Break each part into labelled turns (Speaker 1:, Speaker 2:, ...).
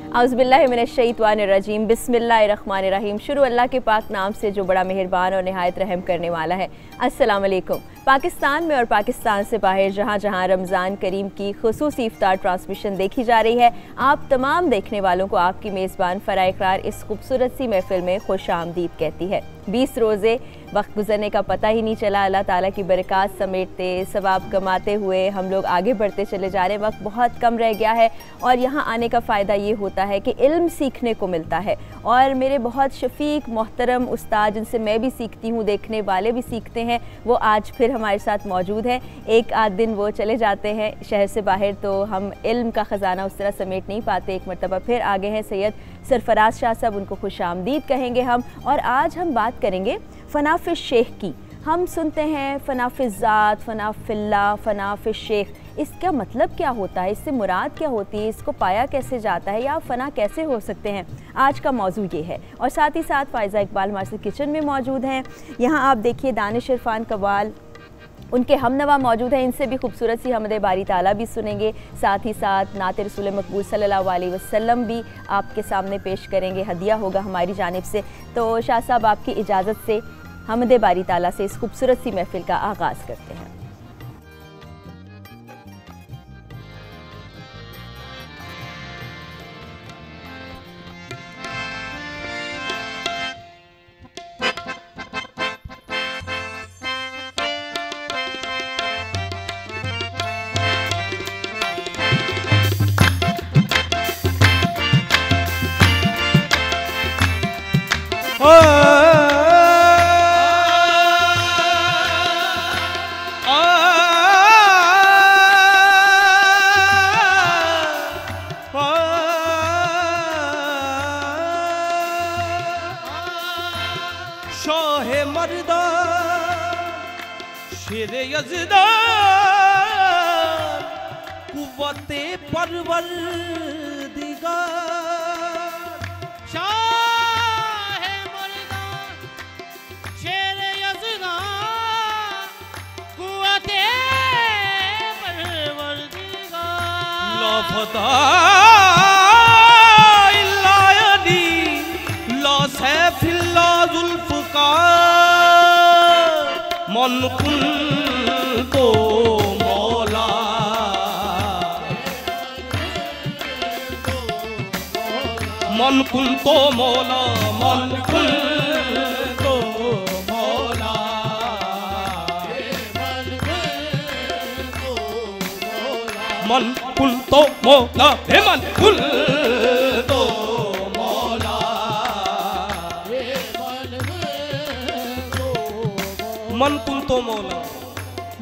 Speaker 1: औज़ुबिल्लाहि मिनश्शैतानिर्रजीम बिस्मिल्लाहिर्रहमानिर्रहीम। शुरू अल्लाह के पाक नाम से जो बड़ा मेहरबान और नहायत रहम करने वाला है। अस्सलाम वालेकुम। पाकिस्तान में और पाकिस्तान से बाहर जहाँ जहाँ रमज़ान करीम की खुसूसी इफ्तार ट्रांसमिशन देखी जा रही है, आप तमाम देखने वालों को आपकी मेज़बान फ़राह इक़रार इस खूबसूरत सी महफ़िल में खुश आमदीद कहती है। 20 रोज़े वक्त गुजरने का पता ही नहीं चला। अल्लाह ताला की बरक़ात समेटते सवाब कमाते हुए हम लोग आगे बढ़ते चले जा रहे हैं। वक्त बहुत कम रह गया है और यहाँ आने का फ़ायदा ये होता है कि इल्म सीखने को मिलता है और मेरे बहुत शफ़ीक मोहतरम उस्ताद जिनसे मैं भी सीखती हूँ, देखने वाले भी सीखते हैं, वो आज फिर हमारे साथ मौजूद हैं। एक आध दिन वो चले जाते हैं शहर से बाहर तो हम इल्म का ख़जाना उस तरह समेट नहीं पाते। एक मरतबा फिर आगे हैं सैयद सरफराज शाह साहब, उनको खुश आमदीद कहेंगे हम। और आज हम बात करेंगे फ़ना शेख की। हम सुनते हैं फ़ना फ़िज़ात, फ़ना फ़िल्ला, फ़ना शेख। इसका मतलब क्या होता है, इससे मुराद क्या होती है, इसको पाया कैसे जाता है या फ़ना कैसे हो सकते हैं, आज का मौजू ये है। और साथ ही साथ फ़ायज़ा इकबाल हमारे साथ किचन में मौजूद हैं। यहाँ आप देखिए दानिश इरफान कव्वाल, उनके हमनवा मौजूद हैं। इनसे भी खूबसूरत सी हमद बारी ताला भी सुनेंगे। साथ ही साथ नात रसूल मकबूल सल्लल्लाहु अलैहि वसल्लम भी आपके सामने पेश करेंगे, हदिया होगा हमारी जानिब से। तो शाह साहब आपकी इजाज़त से हमद बारी ताला से इस खूबसूरत सी महफ़िल का आगाज़ करते हैं।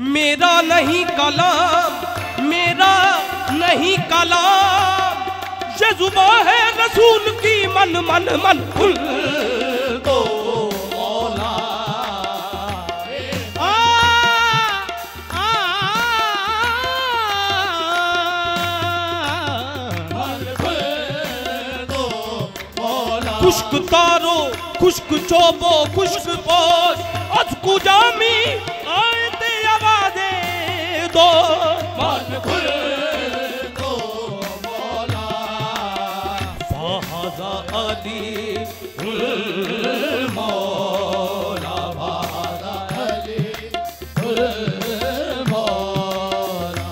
Speaker 2: मेरा नहीं कलाम, मेरा नहीं कलाम, ये जुबां है रसूल की। मन मन मन कुल तो मौला खुश्क तारो, खुश्क चोबो, खुश्क पोश, अजकु जामी आयते आवाज़े दो। मन खुल दो मौला फ़ाज़ा अली मौला फ़ाज़ा अली मौला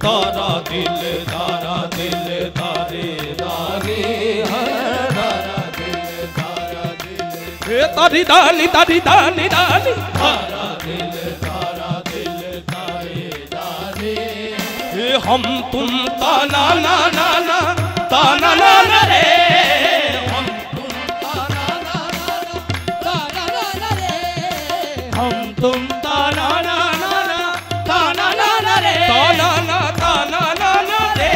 Speaker 2: तारा दिल तारा दिल तारे दानी तारी दानी तारी दानी दानी तारा दिल तारे दानी। हम तुम ताना ना ना ना ताना ना ना रे, हम तुम ताना ना ना ताना ना ना रे, हम तुम ताना ना ना ताना ना ना रे, ताना ना ताना ना ना रे,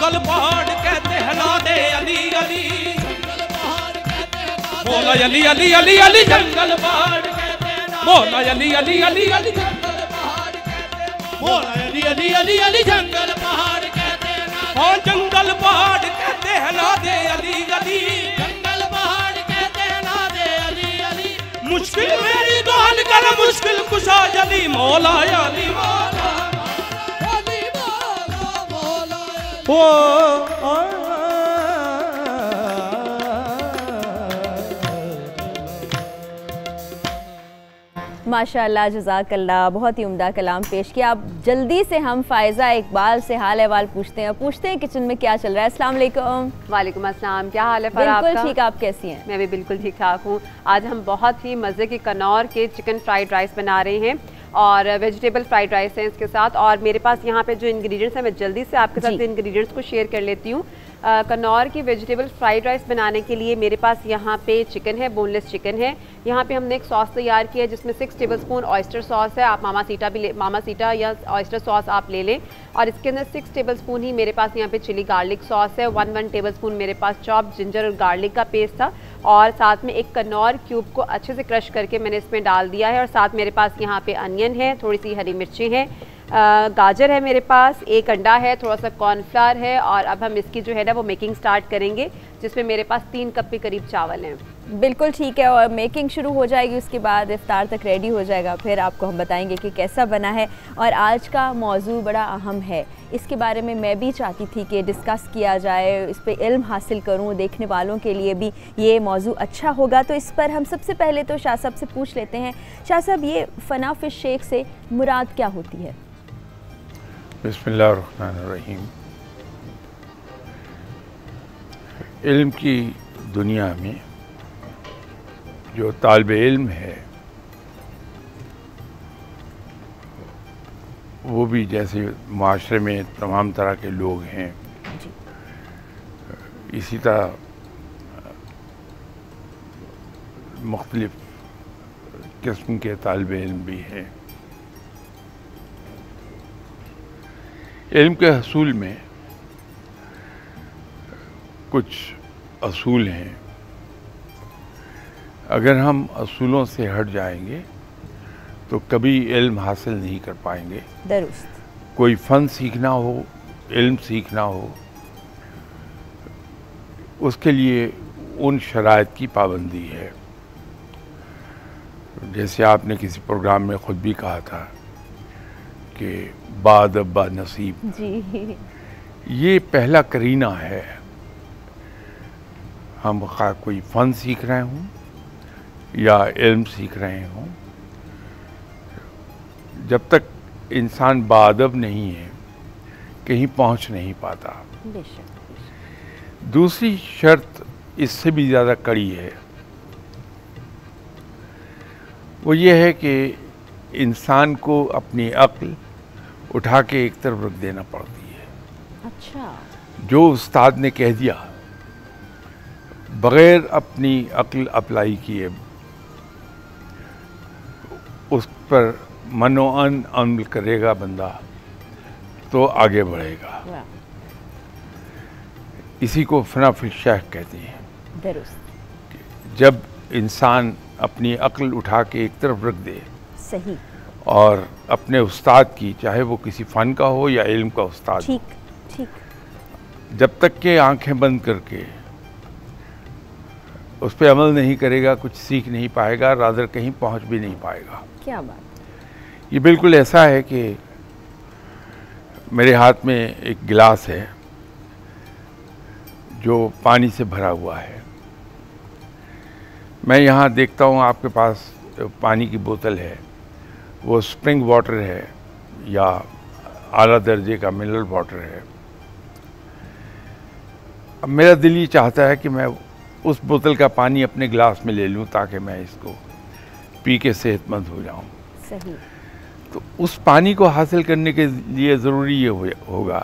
Speaker 2: जंगल पहाड़ कहते हैं नादे अली अली, मौला अली अली अली अली जंगल पहाड़ कहते हैं, मौला अली अली अली अली जंगल पहाड़ कहते हैं, मौला अली अली अली अली जंगल पहाड़ कहते हैं, हाँ जंगल पहाड़ कहते हैं नादे अली अली, जंगल पहाड़ कहते हैं नादे अली अली, मुश्किल मेरी तो हल कर मुश्किल कुशा अली, मौला अली मौला अली मौला मौला
Speaker 1: माशाअल्लाह, जज़ाकल्लाह, बहुत ही उम्दा कलाम पेश किया। आप जल्दी से हम फ़ायज़ा इकबाल से हाल अहवाल पूछते हैं किचन में क्या चल रहा है। अस्सलाम वालेकुम।
Speaker 3: वालेकुम अस्सलाम, क्या हाल है फरा आपका?
Speaker 1: बिल्कुल ठीक, आप कैसी हैं?
Speaker 3: मैं भी बिल्कुल ठीक ठाक हूँ। आज हम बहुत ही मज़े के कनौर के चिकन फ्राइड राइस बना रहे हैं और वेजिटेबल फ्राइड राइस है इसके साथ। और मेरे पास यहाँ पे जो इंग्रेडिएंट्स हैं मैं जल्दी से आपके साथ इंग्रेडिएंट्स को शेयर कर लेती हूँ। कनौर की वेजिटेबल फ्राइड राइस बनाने के लिए मेरे पास यहाँ पे चिकन है, बोनलेस चिकन है। यहाँ पे हमने एक सॉस तैयार किया है जिसमें 6 टेबलस्पून ऑयस्टर सॉस है, आप मामा सीटा या ऑयस्टर सॉस आप ले लें। और इसके अंदर 6 टेबलस्पून ही मेरे पास यहाँ पे चिली गार्लिक सॉस है, 1 टेबलस्पून मेरे पास चॉप जिंजर और गार्लिक का पेस्ट था, और साथ में एक कनौर क्यूब को अच्छे से क्रश करके मैंने इसमें डाल दिया है। और साथ मेरे पास यहाँ पे अनियन है, थोड़ी सी हरी मिर्ची है, गाजर है मेरे पास, 1 अंडा है, थोड़ा सा कॉर्नफ्लावर है। और अब हम इसकी जो है ना वो मेकिंग स्टार्ट करेंगे, जिसमें मेरे पास 3 कप के करीब चावल हैं।
Speaker 1: बिल्कुल ठीक है, और मेकिंग शुरू हो जाएगी, उसके बाद इफ्तार तक रेडी हो जाएगा, फिर आपको हम बताएंगे कि कैसा बना है। और आज का मौजू बड़ा अहम है, इसके बारे में मैं भी चाहती थी कि डिस्कस किया जाए, इस पर इल्म हासिल करूं, देखने वालों के लिए भी ये मौजू अच्छा होगा। तो इस पर हम सबसे पहले तो शाह साहब से पूछ लेते हैं। शाह साहब, ये फ़ना फ़िश शेख से मुराद क्या होती है?
Speaker 4: बिस्मिल्लाहिर्रहमानिर्रहीम। इल्म की दुनिया में जो तालिबे इल्म है वो भी जैसे माशरे में तमाम तरह के लोग हैं, इसी तरह मुख्तलिफ किस्म के तालिबे इल्म भी हैं। इल्म के हसूल में कुछ असूल हैं, अगर हम असूलों से हट जाएंगे तो कभी इल्म हासिल नहीं कर पाएंगे।
Speaker 1: दुरुस्त।
Speaker 4: कोई फ़न सीखना हो, इल्म सीखना हो, उसके लिए उन शराइत की पाबंदी है। जैसे आपने किसी प्रोग्राम में ख़ुद भी कहा था कि बाअदब बानसीब
Speaker 1: जी,
Speaker 4: ये पहला करीना है। हम कोई फ़न सीख रहे हों या इल्म सीख रहे हों, जब तक इंसान बाअदब नहीं है कहीं पहुंच नहीं पाता। दूसरी शर्त इससे भी ज़्यादा कड़ी है, वो ये है कि इंसान को अपनी अक्ल उठा के एक तरफ रख देना पड़ती है।
Speaker 1: अच्छा।
Speaker 4: जो उस्ताद ने कह दिया बग़ैर अपनी अक्ल अप्लाई किए उस पर मनोअन अमल करेगा बंदा तो आगे बढ़ेगा। इसी को फ़ना फ़िश शेख कहते हैं।
Speaker 1: दुरुस्त।
Speaker 4: जब इंसान अपनी अक्ल उठा के एक तरफ रख दे,
Speaker 1: सही,
Speaker 4: और अपने उस्ताद की, चाहे वो किसी फ़न का हो या इल्म का उस्ताद,
Speaker 1: ठीक ठीक,
Speaker 4: जब तक के आंखें बंद करके उस पर अमल नहीं करेगा कुछ सीख नहीं पाएगा, रादर कहीं पहुंच भी नहीं पाएगा।
Speaker 1: क्या बात।
Speaker 4: ये बिल्कुल ऐसा है कि मेरे हाथ में एक गिलास है जो पानी से भरा हुआ है। मैं यहाँ देखता हूँ आपके पास पानी की बोतल है, वो स्प्रिंग वाटर है या आला दर्जे का मिनरल वाटर है। अब मेरा दिल ये चाहता है कि मैं उस बोतल का पानी अपने गिलास में ले लूँ ताकि मैं इसको पी के सेहतमंद हो जाऊँ।
Speaker 1: सही।
Speaker 4: तो उस पानी को हासिल करने के लिए ज़रूरी ये होगा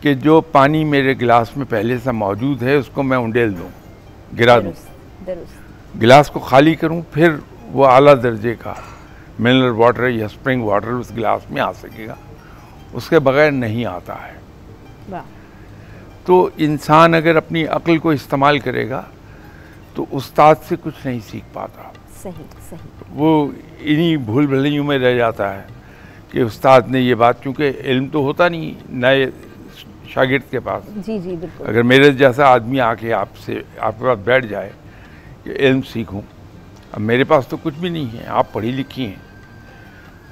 Speaker 4: कि जो पानी मेरे गिलास में पहले से मौजूद है उसको मैं उंडेल दूँ, गिरा दूँ, गिलास को खाली करूँ, फिर वो आला दर्जे का मिनरल वाटर या स्प्रिंग वाटर उस गिलास में आ सकेगा, उसके बगैर नहीं आता है।
Speaker 1: वाह।
Speaker 4: तो इंसान अगर अपनी अक्ल को इस्तेमाल करेगा तो उस्ताद से कुछ नहीं सीख पाता।
Speaker 1: सही सही।
Speaker 4: वो इन्हीं भूल भुलैयों में रह जाता है कि उस्ताद ने ये बात, क्योंकि इल्म तो होता नहीं नए शागिर्द के पास।
Speaker 1: जी जी बिल्कुल।
Speaker 4: अगर मेरे जैसा आदमी आके आपके पास बैठ जाए कि इल्म सीखूं, अब मेरे पास तो कुछ भी नहीं है, आप पढ़ी लिखी हैं,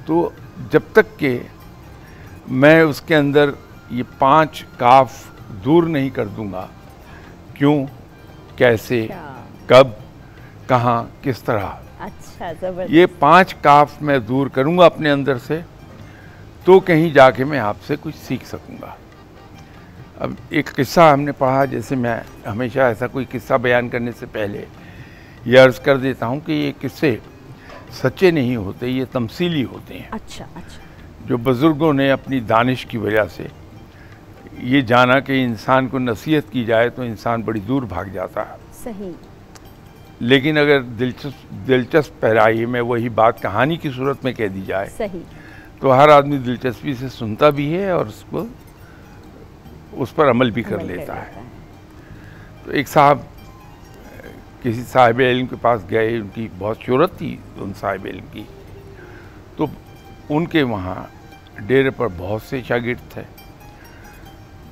Speaker 4: तो जब तक कि मैं उसके अंदर ये 5 काफ दूर नहीं कर दूंगा, क्यों, कैसे, कब, कहाँ, किस तरह,
Speaker 1: अच्छा जबरदस्त।
Speaker 4: ये 5 काफ मैं दूर करूंगा अपने अंदर से, तो कहीं जाके मैं आपसे कुछ सीख सकूंगा। अब एक किस्सा हमने पढ़ा, जैसे मैं हमेशा ऐसा कोई किस्सा बयान करने से पहले ये अर्ज़ कर देता हूँ कि ये किस्से सच्चे नहीं होते, ये तमसीली होते हैं।
Speaker 1: अच्छा अच्छा।
Speaker 4: जो बुज़ुर्गों ने अपनी दानिश की वजह से ये जाना कि इंसान को नसीहत की जाए तो इंसान बड़ी दूर भाग जाता है।
Speaker 1: सही।
Speaker 4: लेकिन अगर दिलचस्प पहराई में वही बात कहानी की सूरत में कह दी जाए,
Speaker 1: सही,
Speaker 4: तो हर आदमी दिलचस्पी से सुनता भी है और उसको उस पर अमल भी कर लेता है। तो एक साहब किसी साहिब इल्म के पास गए, उनकी बहुत शोहरत थी उन साहिब इल्म की, तो उनके वहाँ डेरे पर बहुत से शागिर्द थे।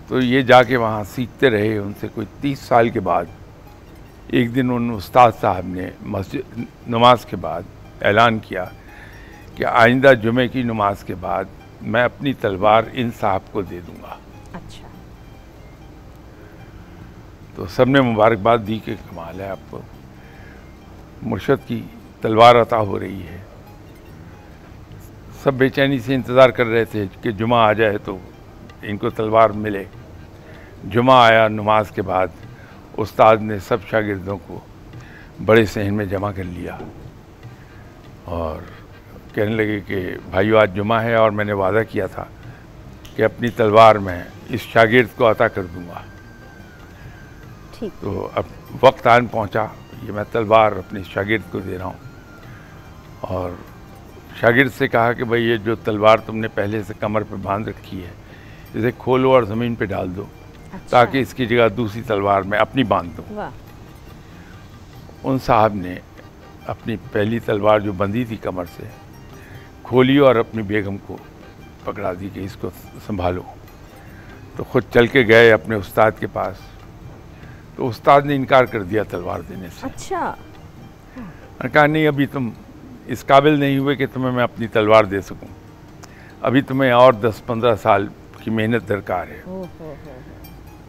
Speaker 4: तो ये जाके वहाँ सीखते रहे। उनसे कोई 30 साल के बाद एक दिन उन उस्ताद साहब ने मस्जिद नमाज के बाद ऐलान किया कि आइंदा जुमे की नमाज के बाद मैं अपनी तलवार इन साहब को दे दूंगा।
Speaker 1: अच्छा।
Speaker 4: तो सबने मुबारकबाद दी कि कमाल है, आपको मुर्शद की तलवार अता हो रही है। सब बेचैनी से इंतज़ार कर रहे थे कि जुमा आ जाए तो इनको तलवार मिले। जुमा आया, नमाज के बाद उस्ताद ने सब शागिर्दों को बड़े सहन में जमा कर लिया और कहने लगे कि भाइयों, आज जुमा है और मैंने वादा किया था कि अपनी तलवार मैं इस शागिर्द को अता कर दूंगा।
Speaker 1: ठीक।
Speaker 4: तो अब वक्त आन पहुंचा, ये मैं तलवार अपने शागिर्द को दे रहा हूँ। और शागिर्द से कहा कि भाई ये जो तलवार तुमने पहले से कमर पे बांध रखी है, इसे खोलो और ज़मीन पे डाल दो। अच्छा। ताकि इसकी जगह दूसरी तलवार मैं अपनी बांध दूँ।
Speaker 1: वाह।
Speaker 4: उन साहब ने अपनी पहली तलवार जो बंधी थी कमर से खोली और अपनी बेगम को पकड़ा दी कि इसको संभालो। तो ख़ुद चल के गए अपने उस्ताद के पास, तो उस्ताद ने इनकार कर दिया तलवार देने से।
Speaker 1: अच्छा।
Speaker 4: मैंने कहा नहीं, अभी तुम इस काबिल नहीं हुए कि तुम्हें मैं अपनी तलवार दे सकूं, अभी तुम्हें और 10-15 साल की मेहनत दरकार है।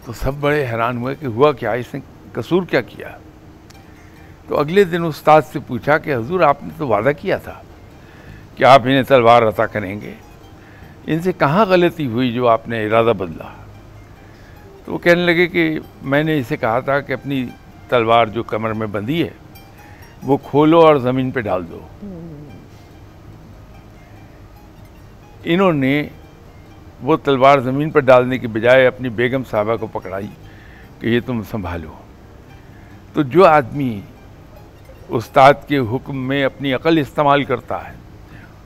Speaker 4: तो सब बड़े हैरान हुए कि हुआ क्या, इसने कसूर क्या किया। तो अगले दिन उस्ताद से पूछा कि हुजूर, आपने तो वादा किया था कि आप इन्हें तलवार अता करेंगे, इनसे कहाँ गलती हुई जो आपने इरादा बदला। तो वो कहने लगे कि मैंने इसे कहा था कि अपनी तलवार जो कमर में बंधी है वो खोलो और ज़मीन पे डाल दो। इन्होंने वो तलवार ज़मीन पर डालने की बजाय अपनी बेगम साहबा को पकड़ाई कि ये तुम संभालो। तो जो आदमी उस्ताद के हुक्म में अपनी अकल इस्तेमाल करता है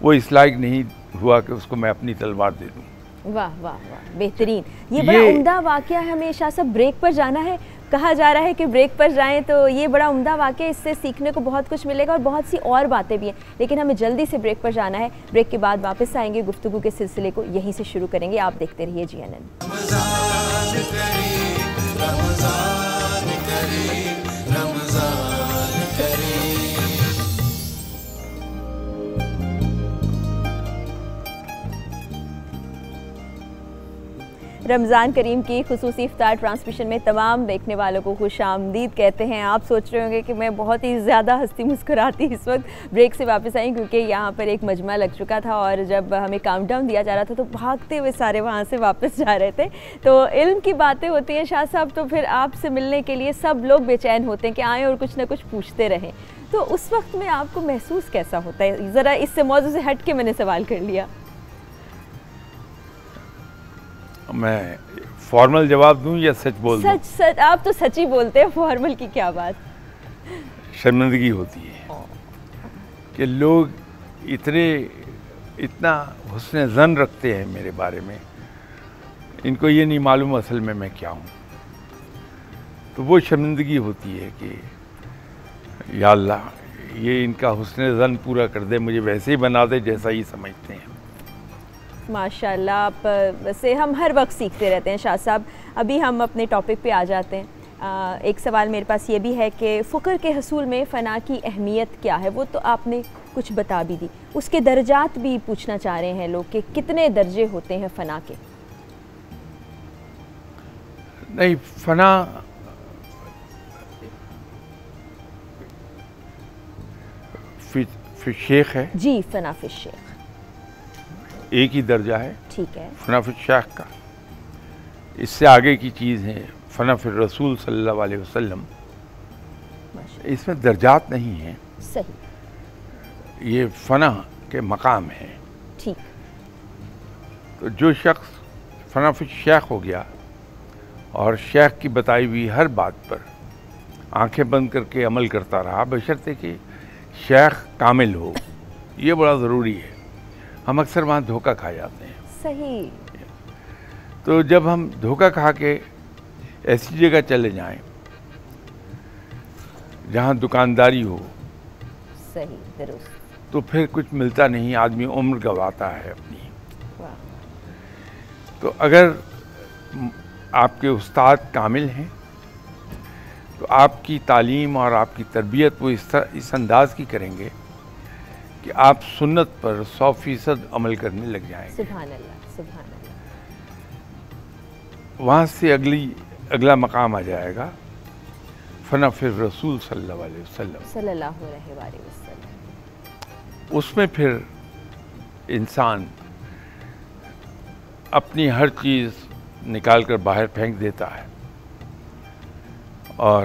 Speaker 4: वो इस लायक नहीं हुआ कि उसको मैं अपनी तलवार दे दूँ।
Speaker 1: वाह वाह वाह, बेहतरीन। ये बड़ा उम्दा वाक़या है। हमें शाह साहब ब्रेक पर जाना है, कहा जा रहा है कि ब्रेक पर जाएं, तो ये बड़ा उम्दा वाक़या, इससे सीखने को बहुत कुछ मिलेगा और बहुत सी और बातें भी हैं। लेकिन हमें जल्दी से ब्रेक पर जाना है। ब्रेक के बाद वापस आएंगे, गुफ्तगू के सिलसिले को यहीं से शुरू करेंगे। आप देखते रहिए GNN। रमज़ान करीम की खुसूसी इफ्तार ट्रांसमिशन में तमाम देखने वालों को खुशामदीद कहते हैं। आप सोच रहे होंगे कि मैं बहुत ही ज़्यादा हंसती मुस्कुराती इस वक्त ब्रेक से वापस आई, क्योंकि यहाँ पर एक मजमा लग चुका था और जब हमें काउंटडाउन दिया जा रहा था तो भागते हुए सारे वहाँ से वापस जा रहे थे। तो इल्म की बातें होती हैं शाह साहब, तो फिर आपसे मिलने के लिए सब लोग बेचैन होते हैं कि आएँ और कुछ ना कुछ पूछते रहें। तो उस वक्त में आपको महसूस कैसा होता है? ज़रा इससे मौजू से हट के मैंने सवाल कर लिया।
Speaker 4: मैं फॉर्मल जवाब दूं या सच बोल दूं?
Speaker 1: सच। आप तो सच ही बोलते हैं, फॉर्मल की क्या बात।
Speaker 4: शर्मिंदगी होती है कि लोग इतना हुस्न ज़न रखते हैं मेरे बारे में, इनको ये नहीं मालूम असल में मैं क्या हूँ। तो वो शर्मिंदगी होती है कि या अल्लाह ये इनका हुस्न ज़न पूरा कर दे, मुझे वैसे ही बना दे जैसा ही समझते हैं।
Speaker 1: माशाल्लाह, आप वैसे हम हर वक्त सीखते रहते हैं शाह साहब। अभी हम अपने टॉपिक पे आ जाते हैं। एक सवाल मेरे पास ये भी है कि फ़ुक्र के हसूल में फ़ना की अहमियत क्या है? वो तो आपने कुछ बता भी दी, उसके दर्जात भी पूछना चाह रहे हैं लोग कि कितने दर्जे होते हैं फ़ना के?
Speaker 4: नहीं, फ़ना फिर शेख है
Speaker 1: जी, फ़ना फिर शेख
Speaker 4: एक ही दर्जा है,
Speaker 1: ठीक है।
Speaker 4: फ़ना फिर शेख का इससे आगे की चीज़ है फ़ना फिर रसूल सल्लल्लाहु अलैहि वसल्लम। इसमें दर्जात नहीं है,
Speaker 1: सही,
Speaker 4: ये फ़ना के मकाम है।
Speaker 1: ठीक।
Speaker 4: तो जो शख्स फ़ना फिर शेख हो गया और शेख की बताई हुई हर बात पर आंखें बंद करके अमल करता रहा, बशर्ते कि शेख कामिल हो, ये बड़ा ज़रूरी है। हम अक्सर वहाँ धोखा खा जाते हैं।
Speaker 1: सही।
Speaker 4: तो जब हम धोखा खा के ऐसी जगह चले जाएं जहाँ दुकानदारी हो,
Speaker 1: सही, दुरुस्त,
Speaker 4: तो फिर कुछ मिलता नहीं, आदमी उम्र गंवाता है अपनी।
Speaker 1: वाह,
Speaker 4: तो अगर आपके उस्ताद कामिल हैं तो आपकी तालीम और आपकी तरबियत वो इस अंदाज की करेंगे कि आप सुन्नत पर 100% अमल करने लग जाएंगे।
Speaker 1: सुभान अल्लाह, सुभान अल्लाह।
Speaker 4: वहाँ से अगला मकाम आ जाएगा फ़ना फिर रसूल सल्लल्लाहु अलैहि वसल्लम।
Speaker 1: सल्लल्लाहु अलैहि वसल्लम।
Speaker 4: उसमें फिर इंसान अपनी हर चीज़ निकाल कर बाहर फेंक देता है और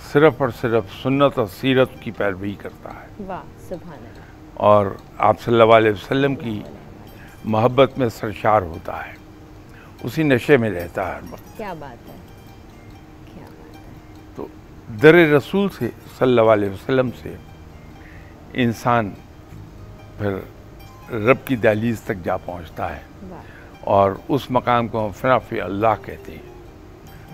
Speaker 4: सिर्फ सुन्नत और सीरत की पैरवी करता है।
Speaker 1: वाह, सुभान अल्लाह।
Speaker 4: और आप सल्लल्लाहु अलैहि वसल्लम की मोहब्बत में सरशार होता है, उसी नशे में रहता है हर वक्त।
Speaker 1: क्या बात है, क्या बात है।
Speaker 4: तो दर रसूल से सल्लल्लाहु अलैहि वसल्लम से इंसान फिर रब की दहलीज तक जा पहुंचता है और उस मकाम को हम फ़ना फिर अल्लाह कहते हैं।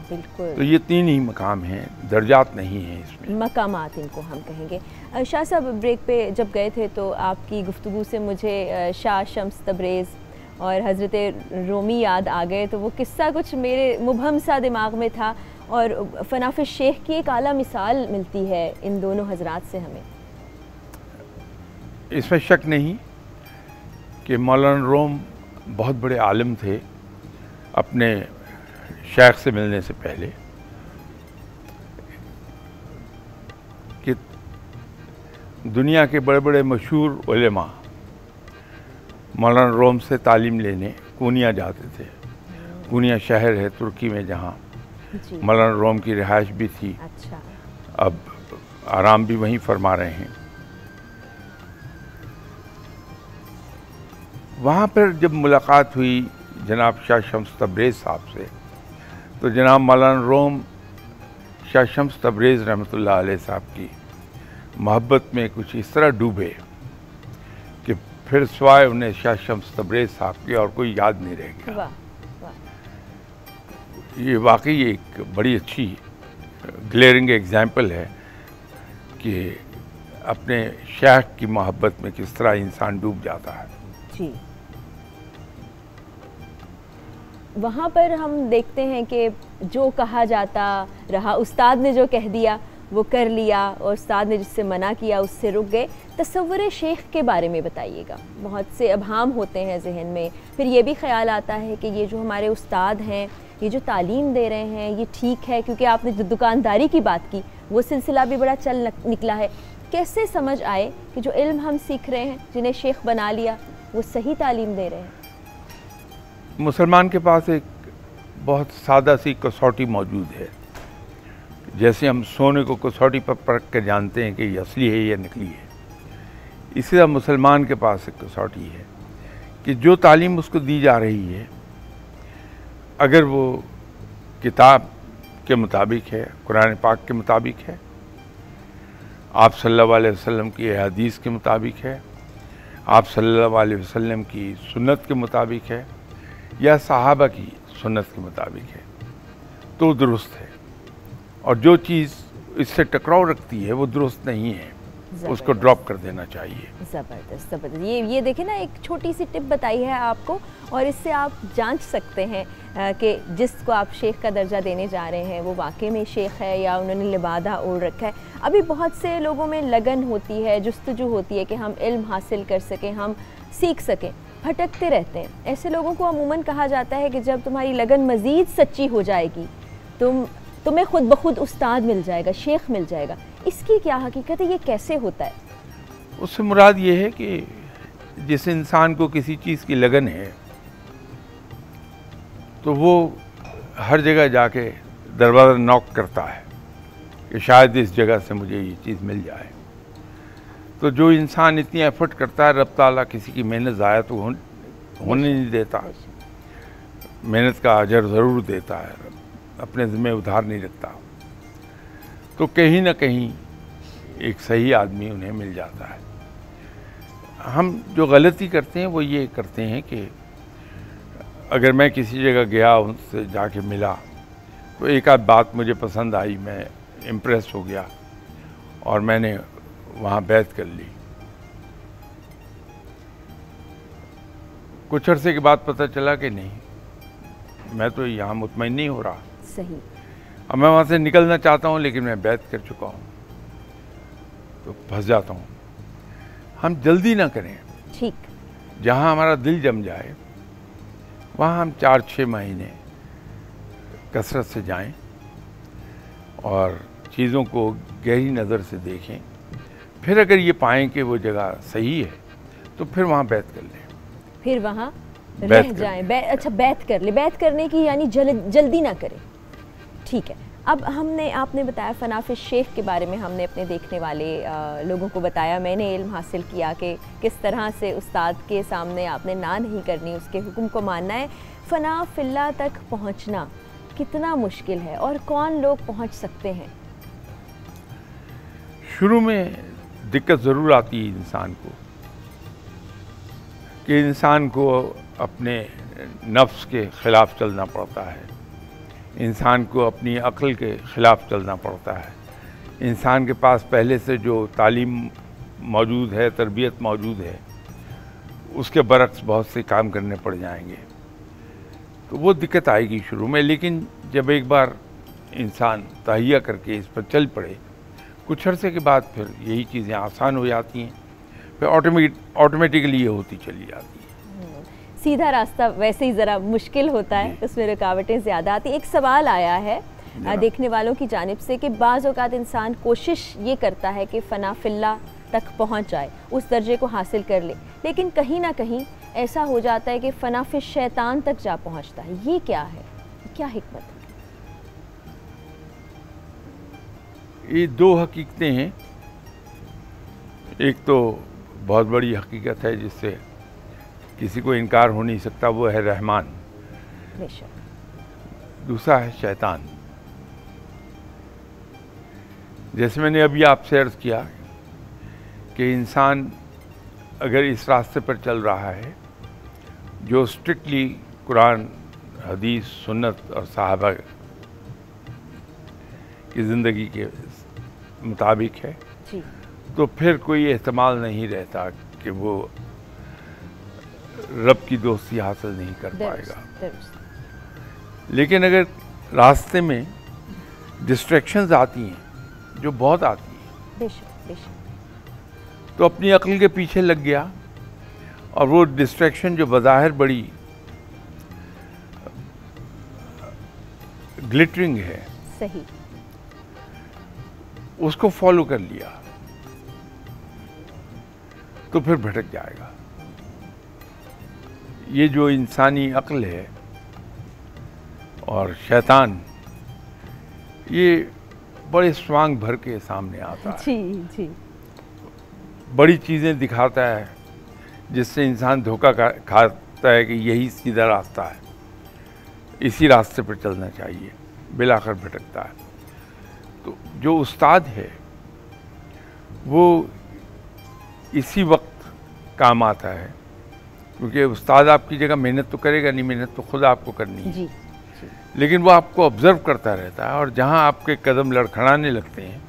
Speaker 1: बिल्कुल।
Speaker 4: तो ये 3 ही मकाम हैं, दर्जात नहीं हैं इसमें,
Speaker 1: मकामात इनको हम कहेंगे। शाह साहब, ब्रेक पे जब गए थे तो आपकी गुफ्तगू से मुझे शाह शम्स तबरेज़ और हज़रत रोमी याद आ गए। तो वो किस्सा कुछ मेरे मुबहम सा दिमाग में था और फ़ना फिर शेख की एक आला मिसाल मिलती है इन दोनों हजरात से हमें।
Speaker 4: इसमें शक नहीं कि मौलाना रोम बहुत बड़े आलिम थे। अपने शेख से मिलने से पहले कि दुनिया के बड़े बड़े मशहूर उलेमा मौलाना रोम से तालीम लेने कोनिया जाते थे। कोनिया शहर है तुर्की में जहाँ मौलाना रोम की रिहाइश भी थी।
Speaker 1: अच्छा।
Speaker 4: अब आराम भी वहीं फरमा रहे हैं। वहाँ पर जब मुलाकात हुई जनाब शाह शम्स तबरेज़ साहब से, तो जनाब मौलाना रोम शाह शम्स तबरेज़ रहमतुल्लाह अलैह साहब की मोहब्बत में कुछ इस तरह डूबे कि फिर सिवाय उन्हें शाह शम्स तबरेज़ साहब की और कोई याद नहीं रह गया।
Speaker 1: वाह, वाह।
Speaker 4: ये वाकई एक बड़ी अच्छी ग्लेरिंग एग्जाम्पल है कि अपने शेख की मोहब्बत में किस तरह इंसान डूब जाता है।
Speaker 1: जी। वहाँ पर हम देखते हैं कि जो कहा जाता रहा, उस्ताद ने जो कह दिया वो कर लिया और उस्ताद ने जिससे मना किया उससे रुक गए। तस्वुर शेख के बारे में बताइएगा। बहुत से अबहाम होते हैं जहन में, फिर ये भी ख्याल आता है कि ये जो हमारे उस्ताद हैं, ये जो तालीम दे रहे हैं, ये ठीक है, क्योंकि आपने जो दुकानदारी की बात की वो सिलसिला भी बड़ा चल निकला है। कैसे समझ आए कि जो इल्म हम सीख रहे हैं, जिन्हें शेख बना लिया, वो सही तालीम दे रहे हैं?
Speaker 4: मुसलमान के पास एक बहुत सादा सी कसौटी मौजूद है। जैसे हम सोने को कसौटी पर परख कर जानते हैं कि ये असली है या नकली है, इसी तरह मुसलमान के पास एक कसौटी है कि जो तालीम उसको दी जा रही है, अगर वो किताब के मुताबिक है, कुरान पाक के मुताबिक है, आप सल्लल्लाहु अलैहि वसल्लम की हदीस के मुताबिक है, आप सल्लल्लाहु अलैहि वसल्लम की सुन्नत के मुताबिक है, या सहाबा की सुन्नत के मुताबिक है, तो दुरुस्त है। और जो चीज़ इससे टकराव रखती है वो दुरुस्त नहीं है, उसको ड्रॉप कर देना चाहिए।
Speaker 1: ज़बरदस्त ज़बरदस्त। ये देखिए ना, एक छोटी सी टिप बताई है आपको, और इससे आप जांच सकते हैं कि जिसको आप शेख का दर्जा देने जा रहे हैं वो वाकई में शेख है या उन्होंने लिबादा ओढ़ रखा है। अभी बहुत से लोगों में लगन होती है, जुस्तजू होती है कि हम इल्म हासिल कर सकें, हम सीख सकें, भटकते रहते हैं। ऐसे लोगों को अमूमन कहा जाता है कि जब तुम्हारी लगन मज़ीद सच्ची हो जाएगी तुम्हें खुद ब खुद उस्ताद मिल जाएगा, शेख मिल जाएगा। इसकी क्या हकीकत है, ये कैसे होता है?
Speaker 4: उससे मुराद ये है कि जिस इंसान को किसी चीज़ की लगन है तो वो हर जगह जाके दरवाज़ा नॉक करता है कि शायद इस जगह से मुझे ये चीज़ मिल जाए। तो जो इंसान इतनी एफर्ट करता है, रब ताला किसी की मेहनत ज़ाया तो होने नहीं देता, मेहनत का अजर ज़रूर देता है, अपने ज़िम्मे उधार नहीं रखता। तो कहीं ना कहीं एक सही आदमी उन्हें मिल जाता है। हम जो गलती करते हैं वो ये करते हैं कि अगर मैं किसी जगह गया, उनसे जाके मिला, तो एक आध बात मुझे पसंद आई, मैं इम्प्रेस हो गया और मैंने वहाँ बैत कर ली। कुछ अरसे के बाद पता चला कि नहीं, मैं तो यहाँ मुतमईन नहीं हो रहा।
Speaker 1: सही।
Speaker 4: अब मैं वहाँ से निकलना चाहता हूँ लेकिन मैं बैत कर चुका हूँ, तो फंस जाता हूँ। हम जल्दी ना करें,
Speaker 1: ठीक।
Speaker 4: जहाँ हमारा दिल जम जाए वहाँ हम 4-6 महीने कसरत से जाएं और चीज़ों को गहरी नज़र से देखें। फिर अगर ये पाएं कि वो जगह सही है तो फिर वहाँ बैत कर लें,
Speaker 1: फिर वहाँ रह जाएं। अच्छा, बैत कर ले। बैत करने की यानी जल्दी ना करें, ठीक है। अब आपने बताया फनाफिश शेख के बारे में, हमने अपने देखने वाले लोगों को बताया, मैंने इल्म हासिल किया कि किस तरह से उस्ताद के सामने आपने ना नहीं करनी, उसके हुक्म को मानना है। फना फिल्ला तक पहुंचना कितना मुश्किल है और कौन लोग पहुंच सकते हैं?
Speaker 4: शुरू में दिक्कत ज़रूर आती है इंसान को कि इंसान को अपने नफ्स के ख़िलाफ़ चलना पड़ता है, इंसान को अपनी अक्ल के ख़िलाफ़ चलना पड़ता है। इंसान के पास पहले से जो तालीम मौजूद है, तरबियत मौजूद है, उसके बरक्स बहुत से काम करने पड़ जाएंगे, तो वो दिक्कत आएगी शुरू में। लेकिन जब एक बार इंसान तहिया करके इस पर चल पड़े, कुछ अरसे के बाद फिर यही चीज़ें आसान हो जाती हैं, फिर ऑटोमेटिकली ये होती चली जाती है।
Speaker 1: सीधा रास्ता वैसे ही ज़रा मुश्किल होता है, उसमें रुकावटें ज़्यादा आती। एक सवाल आया है देखने वालों की जानिब से कि बाज़ औक़ात इंसान कोशिश ये करता है कि फ़ना फिल्ला तक पहुंच जाए, उस दर्जे को हासिल कर ले, लेकिन कहीं ना कहीं ऐसा हो जाता है कि फ़ना फिश शैतान तक जा पहुंचता है। ये क्या है, क्या हिकमत है?
Speaker 4: ये दो हकीकतें हैं। एक तो बहुत बड़ी हकीकत है जिससे किसी को इनकार हो नहीं सकता, वो है रहमान। दूसरा है शैतान। जैसे मैंने अभी आपसे अर्ज़ किया कि इंसान अगर इस रास्ते पर चल रहा है जो स्ट्रिक्टली कुरान, हदीस, सुन्नत और सहाबा की ज़िंदगी के मुताबिक है जी, तो फिर कोई एहतमाल नहीं रहता कि वो रब की दोस्ती हासिल नहीं कर पाएगा। लेकिन अगर रास्ते में डिस्ट्रैक्शंस आती हैं, जो बहुत आती हैं, तो अपनी अक्ल के पीछे लग गया और वो डिस्ट्रैक्शन जो बज़ाहिर बड़ी ग्लिटरिंग है,
Speaker 1: सही,
Speaker 4: उसको फॉलो कर लिया तो फिर भटक जाएगा। ये जो इंसानी अक्ल है और शैतान, ये बड़े स्वांग भर के सामने आता है
Speaker 1: जी जी,
Speaker 4: बड़ी चीज़ें दिखाता है जिससे इंसान धोखा खाता है कि यही सीधा रास्ता है, इसी रास्ते पर चलना चाहिए, बिलाखिर भटकता है। तो जो उस्ताद है वो इसी वक्त काम आता है, क्योंकि उस्ताद आपकी जगह मेहनत तो करेगा नहीं, मेहनत तो खुद आपको करनी है।
Speaker 1: जी,
Speaker 4: लेकिन वो आपको ऑब्जर्व करता रहता है और जहाँ आपके कदम लड़खड़ाने लगते हैं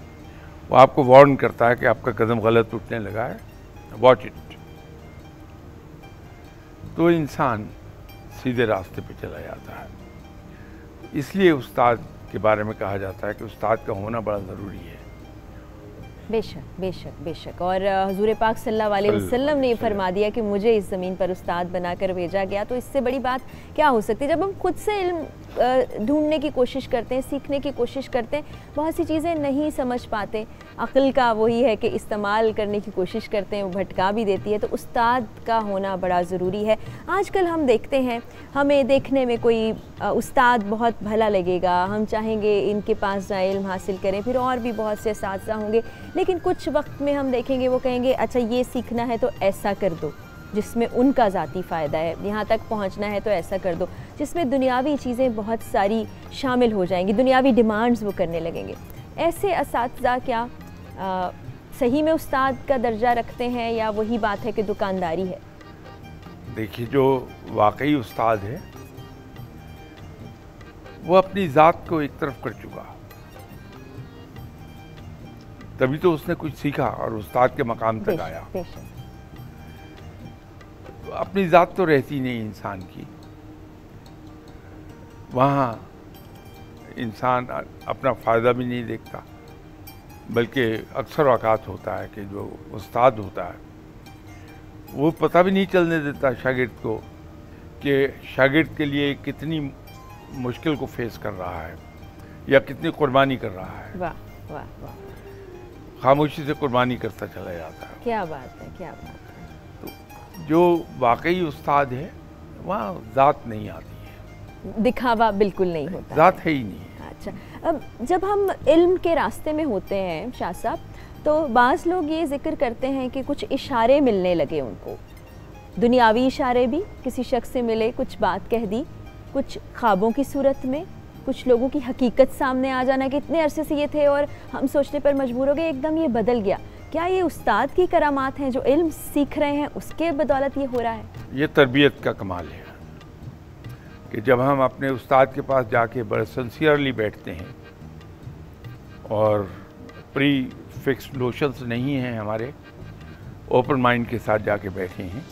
Speaker 4: वो आपको वार्न करता है कि आपका कदम गलत उठने लगा है, वॉच इट। तो इंसान सीधे रास्ते पे चला जाता है। इसलिए उस्ताद के बारे में कहा जाता है कि उस्ताद का होना बड़ा ज़रूरी है।
Speaker 1: बेशक बेशक बेशक। और हुजूर पाक सल्लल्लाहु अलैहि वसल्लम ने ये फरमा दिया कि मुझे इस ज़मीन पर उस्ताद बनाकर भेजा गया, तो इससे बड़ी बात क्या हो सकती है। जब हम खुद से इल्म ढूंढने की कोशिश करते हैं, सीखने की कोशिश करते हैं, बहुत सी चीज़ें नहीं समझ पाते, अक्ल का वही है कि इस्तेमाल करने की कोशिश करते हैं, वो भटका भी देती है। तो उस्ताद का होना बड़ा ज़रूरी है। आजकल हम देखते हैं, हमें देखने में कोई उस्ताद बहुत भला लगेगा, हम चाहेंगे इनके पास जाएं, इल्म हासिल करें, फिर और भी बहुत से असातिज़ा होंगे, लेकिन कुछ वक्त में हम देखेंगे वो कहेंगे अच्छा ये सीखना है तो ऐसा कर दो जिसमें उनका ज़ाती फ़ायदा है, यहाँ तक पहुँचना है तो ऐसा कर दो, जिसमें दुनियावी चीज़ें बहुत सारी शामिल हो जाएंगी, दुनियावी डिमांड्स वो करने लगेंगे। ऐसे असातिज़ा क्या सही में उस्ताद का दर्जा रखते हैं या वही बात है कि दुकानदारी है?
Speaker 4: देखिए, जो वाकई उस्ताद है वो अपनी ज़ात को एक तरफ कर चुका, तभी तो उसने कुछ सीखा और उस्ताद के मकाम तक आया। अपनी ज़ात तो रहती नहीं इंसान की, वहाँ इंसान अपना फ़ायदा भी नहीं देखता, बल्कि अक्सर औकात होता है कि जो उस्ताद होता है वो पता भी नहीं चलने देता शागिर्द को कि शागिर्द के लिए कितनी मुश्किल को फेस कर रहा है या कितनी कुर्बानी कर रहा है।
Speaker 1: वाह वाह वाह,
Speaker 4: खामोशी से कुर्बानी करता चला जाता है।
Speaker 1: क्या बात है, क्या बात है।
Speaker 4: तो जो वाकई उस्ताद है वहाँ ज़ात नहीं आती है,
Speaker 1: दिखावा बिल्कुल नहीं होता,
Speaker 4: ज़ात है ही नहीं।
Speaker 1: अच्छा, अब जब हम इल्म के रास्ते में होते हैं शाह साहब, तो बाज़ लोग ये जिक्र करते हैं कि कुछ इशारे मिलने लगे उनको, दुनियावी इशारे भी, किसी शख्स से मिले, कुछ बात कह दी, कुछ ख्वाबों की सूरत में, कुछ लोगों की हकीकत सामने आ जाना कि इतने अरसे से ये थे और हम सोचने पर मजबूर हो गए, एकदम ये बदल गया। क्या ये उस्ताद की करामात हैं, जो इल्म सीख रहे हैं उसके बदौलत ये हो रहा है? ये
Speaker 4: तरबियत का कमाल है कि जब हम अपने उस्ताद के पास जाके बड़े सिंसियरली बैठते हैं और प्री फिक्स्ड नोशंस नहीं हैं हमारे, ओपन माइंड के साथ जाके बैठे हैं,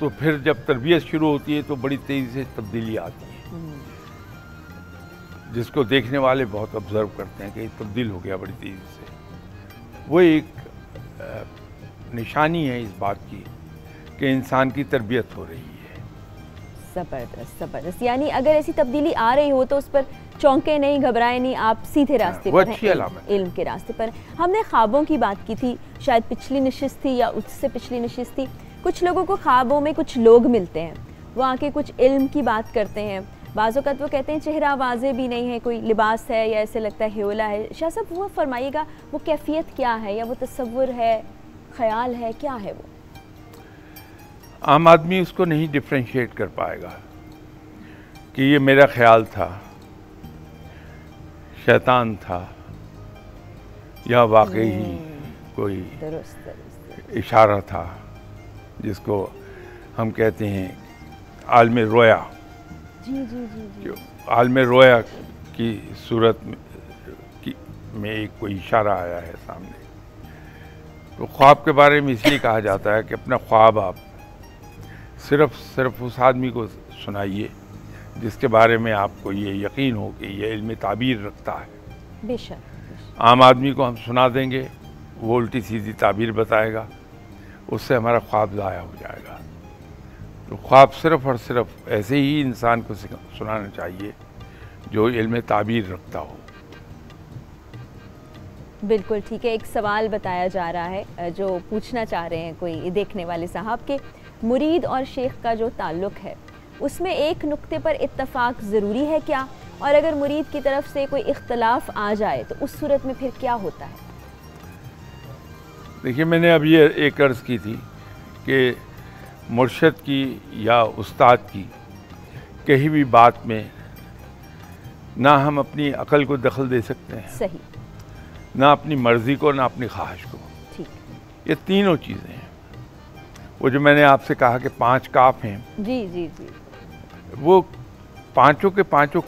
Speaker 4: तो फिर जब तरबियत शुरू होती है तो बड़ी तेज़ी से तब्दीली आती है, जिसको देखने वाले बहुत ऑब्जर्व करते हैं कि तब्दील हो गया बड़ी तेज़ी से। वो एक निशानी है इस बात की कि इंसान की तरबियत हो रही है।
Speaker 1: ज़बरदस्त ज़बरदस्त। यानी अगर ऐसी तब्दीली आ रही हो तो उस पर चौंके नहीं, घबराए नहीं, आप सीधे रास्ते पर हैं, इल्म के रास्ते पर। हमने ख्वाबों की बात की थी, शायद पिछली नशिस्त थी या उससे पिछली नशिस्त थी। कुछ लोगों को ख्वाबों में कुछ लोग मिलते हैं, वो आके कुछ इल्म की बात करते हैं, बाज़ औक़ात वो कहते हैं चेहरा वाज़े भी नहीं है, कोई लिबास है या ऐसे लगता है ह्योला है। शाह साहब, वो फरमाइएगा वो कैफियत क्या है, या वो तसव्वुर है, ख्याल है, क्या है वो?
Speaker 4: आम आदमी उसको नहीं डिफ्रेंशिएट कर पाएगा कि ये मेरा ख्याल था, शैतान था, या वाकई ही कोई इशारा था जिसको हम कहते हैं आलम रोया।
Speaker 1: जी जी जी जी।
Speaker 4: आलम रोया की सूरत में एक कोई इशारा आया है सामने। तो ख्वाब के बारे में इसलिए कहा जाता है कि अपना ख्वाब आप सिर्फ उस आदमी को सुनाइए जिसके बारे में आपको ये यकीन हो कि ये इल्म ताबीर रखता है।
Speaker 1: बेशक।
Speaker 4: आम आदमी को हम सुना देंगे, वो उल्टी सीधी ताबीर बताएगा, उससे हमारा ख्वाब ज़ाया हो जाएगा। तो ख्वाब सिर्फ़ और सिर्फ ऐसे ही इंसान को सुनाना चाहिए जो इल्म ताबीर रखता हो।
Speaker 1: बिल्कुल ठीक है। एक सवाल बताया जा रहा है जो पूछना चाह रहे हैं कोई देखने वाले साहब के, मुरीद और शेख का जो ताल्लुक़ है उसमें एक नुक्ते पर इत्तफाक ज़रूरी है क्या, और अगर मुरीद की तरफ से कोई इख्तलाफ आ जाए तो उस सूरत में फिर क्या होता है?
Speaker 4: देखिए, मैंने अभी ये एक अर्ज़ की थी कि मुर्शद की या उस्ताद की कहीं भी बात में ना हम अपनी अकल को दखल दे सकते हैं,
Speaker 1: सही,
Speaker 4: ना अपनी मर्ज़ी को, ना अपनी ख्वाहिश को।
Speaker 1: ठीक।
Speaker 4: ये तीनों चीज़ें हैं। वो जो मैंने आपसे कहा कि 5 काफ हैं,
Speaker 1: जी जी जी,
Speaker 4: वो पांचों के पांचों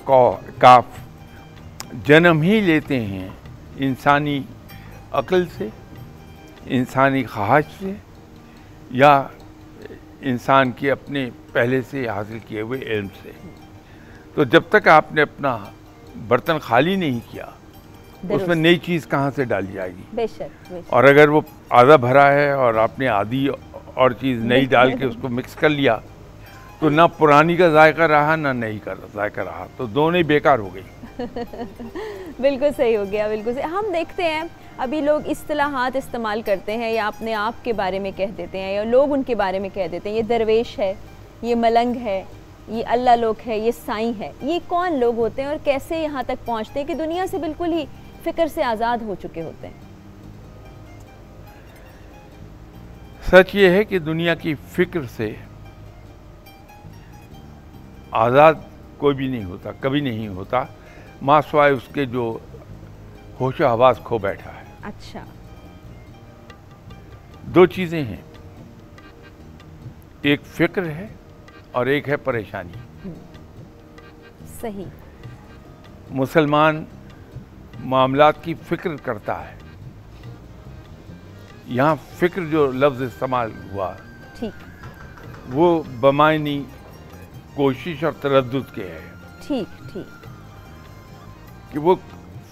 Speaker 4: काफ जन्म ही लेते हैं इंसानी अक्ल से, इंसानी ख्वाहिश से, या इंसान के अपने पहले से हासिल किए हुए इल्म से। तो जब तक आपने अपना बर्तन खाली नहीं किया, उसमें नई चीज़ कहाँ से डाली जाएगी?
Speaker 1: बेशक।
Speaker 4: और अगर वो आधा भरा है और आपने आधी और चीज़ नई डाल के उसको मिक्स कर लिया, तो ना पुरानी का जायका रहा ना नई का जायका रहा, तो दोनों ही बेकार हो गई।
Speaker 1: बिल्कुल सही हो गया, बिल्कुल सही। हम देखते हैं अभी लोग इस्तिलाहात इस्तेमाल करते हैं या अपने आप के बारे में कह देते हैं या लोग उनके बारे में कह देते हैं, ये दरवेश है, ये मलंग है, ये अल्लाह लोग है, ये साईं है। ये कौन लोग होते हैं और कैसे यहाँ तक पहुँचते हैं कि दुनिया से बिल्कुल ही फिक्र से आज़ाद हो चुके होते हैं?
Speaker 4: सच ये है कि दुनिया की फिक्र से आज़ाद कोई भी नहीं होता, कभी नहीं होता, मासवाए उसके जो होश हवास खो बैठा है।
Speaker 1: अच्छा।
Speaker 4: दो चीज़ें हैं, एक फिक्र है और एक है परेशानी।
Speaker 1: सही।
Speaker 4: मुसलमान मामलात की फिक्र करता है। यहाँ फिक्र जो लफ्ज़ इस्तेमाल हुआ,
Speaker 1: ठीक,
Speaker 4: वो बमायनी कोशिश और तरद्दुद के है।
Speaker 1: ठीक ठीक।
Speaker 4: कि वो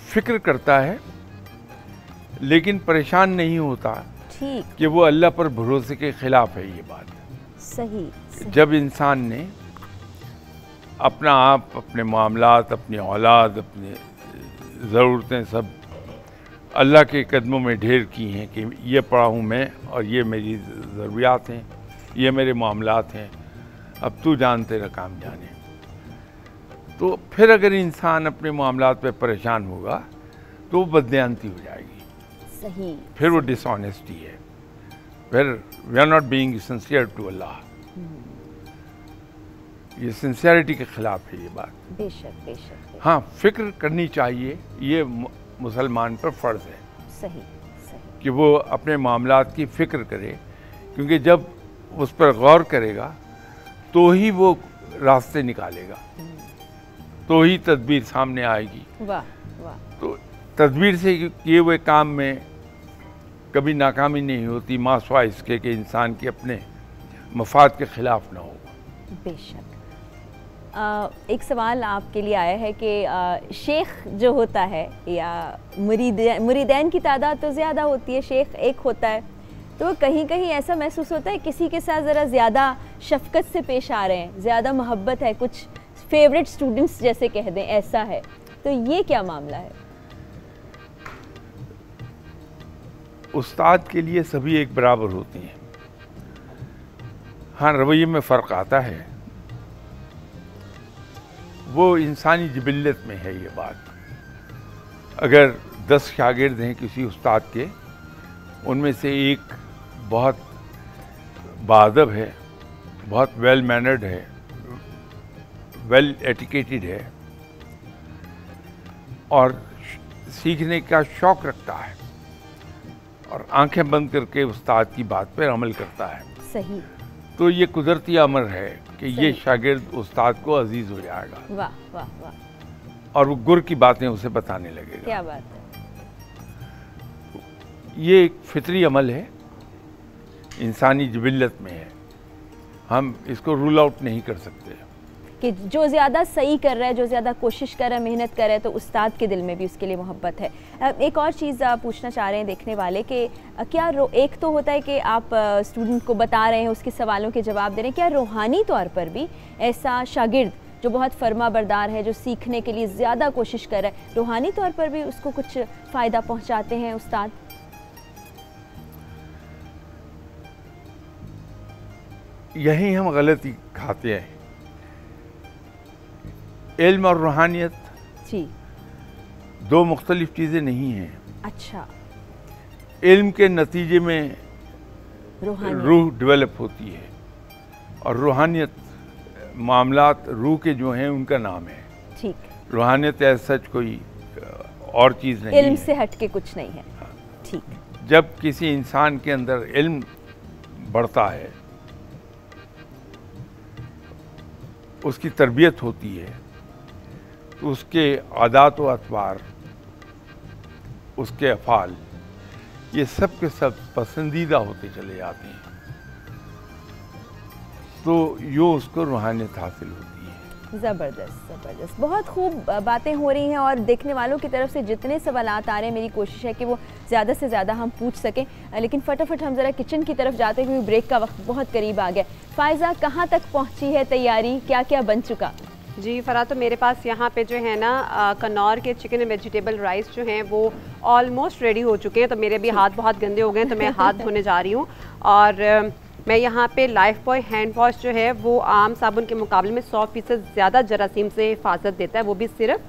Speaker 4: फिक्र करता है लेकिन परेशान नहीं होता,
Speaker 1: ठीक,
Speaker 4: कि वो अल्लाह पर भरोसे के खिलाफ है। ये बात
Speaker 1: सही, सही।
Speaker 4: जब इंसान ने अपना आप, अपने मामलात, अपनी औलाद, अपने ज़रूरतें सब अल्लाह के कदमों में ढेर की हैं कि ये पढ़ा हूँ मैं और ये मेरी ज़रूरियात हैं, ये मेरे मामलात हैं, अब तू जान तेरा काम जाने। तो फिर अगर इंसान अपने मामलात पे परेशान होगा तो वो बददियानती हो जाएगी।
Speaker 1: सही।
Speaker 4: फिर वो डिसऑनेस्टी है, फिर we are not being sincere to Allah. ये सिंसियरिटी के खिलाफ है ये बात।
Speaker 1: बेशक बेशक।
Speaker 4: हाँ, फिक्र करनी चाहिए, ये मुसलमान पर फ़र्ज़ है।
Speaker 1: सही सही।
Speaker 4: कि वो अपने मामलात की फ़िक्र करे, क्योंकि जब उस पर गौर करेगा तो ही वो रास्ते निकालेगा, तो ही तदबीर सामने आएगी।
Speaker 1: वाह वाह।
Speaker 4: तो तदबीर से किए हुए काम में कभी नाकामी नहीं होती, मासवा इसके कि इंसान के अपने मफाद के ख़िलाफ़ ना हो।
Speaker 1: बेशक। एक सवाल आपके लिए आया है कि शेख जो होता है या मुरीदैन की तादाद तो ज़्यादा होती है, शेख एक होता है, तो कहीं कहीं ऐसा महसूस होता है किसी के साथ ज़रा ज़्यादा शफ़क़त से पेश आ रहे हैं, ज़्यादा मोहब्बत है, कुछ फेवरेट स्टूडेंट्स जैसे कह दें, ऐसा है, तो ये क्या मामला है?
Speaker 4: उस्ताद के लिए सभी एक बराबर होती हैं। हाँ, रवैये में फ़र्क आता है, वो इंसानी जिबिल्लत में है ये बात। अगर 10 शागिर्द हैं किसी उस्ताद के, उनमें से एक बहुत बाअदब है, बहुत वेल मैनर्ड है, वेल एटिकेटेड है और सीखने का शौक़ रखता है और आंखें बंद करके उस्ताद की बात पर अमल करता है,
Speaker 1: सही,
Speaker 4: तो ये कुदरती अमर है कि ये शागिर्द उस्ताद को अजीज हो जाएगा।
Speaker 1: वाह वाह वाह।
Speaker 4: और वो गुर की बातें उसे बताने लगेगा।
Speaker 1: क्या बात है।
Speaker 4: ये एक फितरी अमल है, इंसानी जिबिल्लत में है, हम इसको रूल आउट नहीं कर सकते।
Speaker 1: कि जो ज़्यादा सही कर रहा है, जो ज़्यादा कोशिश कर रहा है, मेहनत कर रहा है, तो उस्ताद के दिल में भी उसके लिए मोहब्बत है। एक और चीज़ पूछना चाह रहे हैं देखने वाले कि क्या एक तो होता है कि आप स्टूडेंट को बता रहे हैं, उसके सवालों के जवाब दे रहे हैं, क्या रूहानी तौर पर भी ऐसा शागिर्द जो बहुत फर्मा बरदार है, जो सीखने के लिए ज़्यादा कोशिश कर रहा है, रूहानी तौर पर भी उसको कुछ फ़ायदा पहुँचाते हैं उस्ताद?
Speaker 4: यही हम गलती खाते हैं। इल्म और रूहानियत
Speaker 1: जी
Speaker 4: दो मुख्तलिफ चीज़ें नहीं हैं।
Speaker 1: अच्छा।
Speaker 4: इल्म के नतीजे में रूह डेवलप होती है और रूहानियत मामलात रूह के जो हैं उनका नाम है।
Speaker 1: ठीक।
Speaker 4: रूहानियत ऐसा सच कोई और चीज़ नहीं है,
Speaker 1: इल्म से हट के कुछ नहीं है। ठीक।
Speaker 4: जब किसी इंसान के अंदर इल्म बढ़ता है उसकी तरबियत होती है तो उसके आदात व अतवार, उसके अफ़ाल, ये सब के सब पसंदीदा होते चले जाते हैं, तो यो उसको रूहानियत हासिल होती है।
Speaker 1: ज़बरदस्त ज़बरदस्त, बहुत खूब बातें हो रही हैं और देखने वालों की तरफ से जितने सवालात आ रहे हैं मेरी कोशिश है कि वो ज़्यादा से ज़्यादा हम पूछ सकें, लेकिन फटाफट हम ज़रा किचन की तरफ जाते हैं क्योंकि ब्रेक का वक्त बहुत करीब आ गया। फ़ायज़ा, कहाँ तक पहुँची है तैयारी, क्या क्या बन चुका?
Speaker 3: जी फ़रा, तो मेरे पास यहाँ पे जो है ना कन्नौर के चिकन एंड वेजिटेबल राइस जो हैं वो ऑलमोस्ट रेडी हो चुके हैं। तो मेरे भी हाथ बहुत गंदे हो गए हैं, तो मैं हाथ धोने जा रही हूँ। और मैं यहाँ पे लाइफ बॉय हैंड वॉश जो है वो आम साबुन के मुकाबले में 100% ज़्यादा जरासीम से हिफाजत देता है, वो भी सिर्फ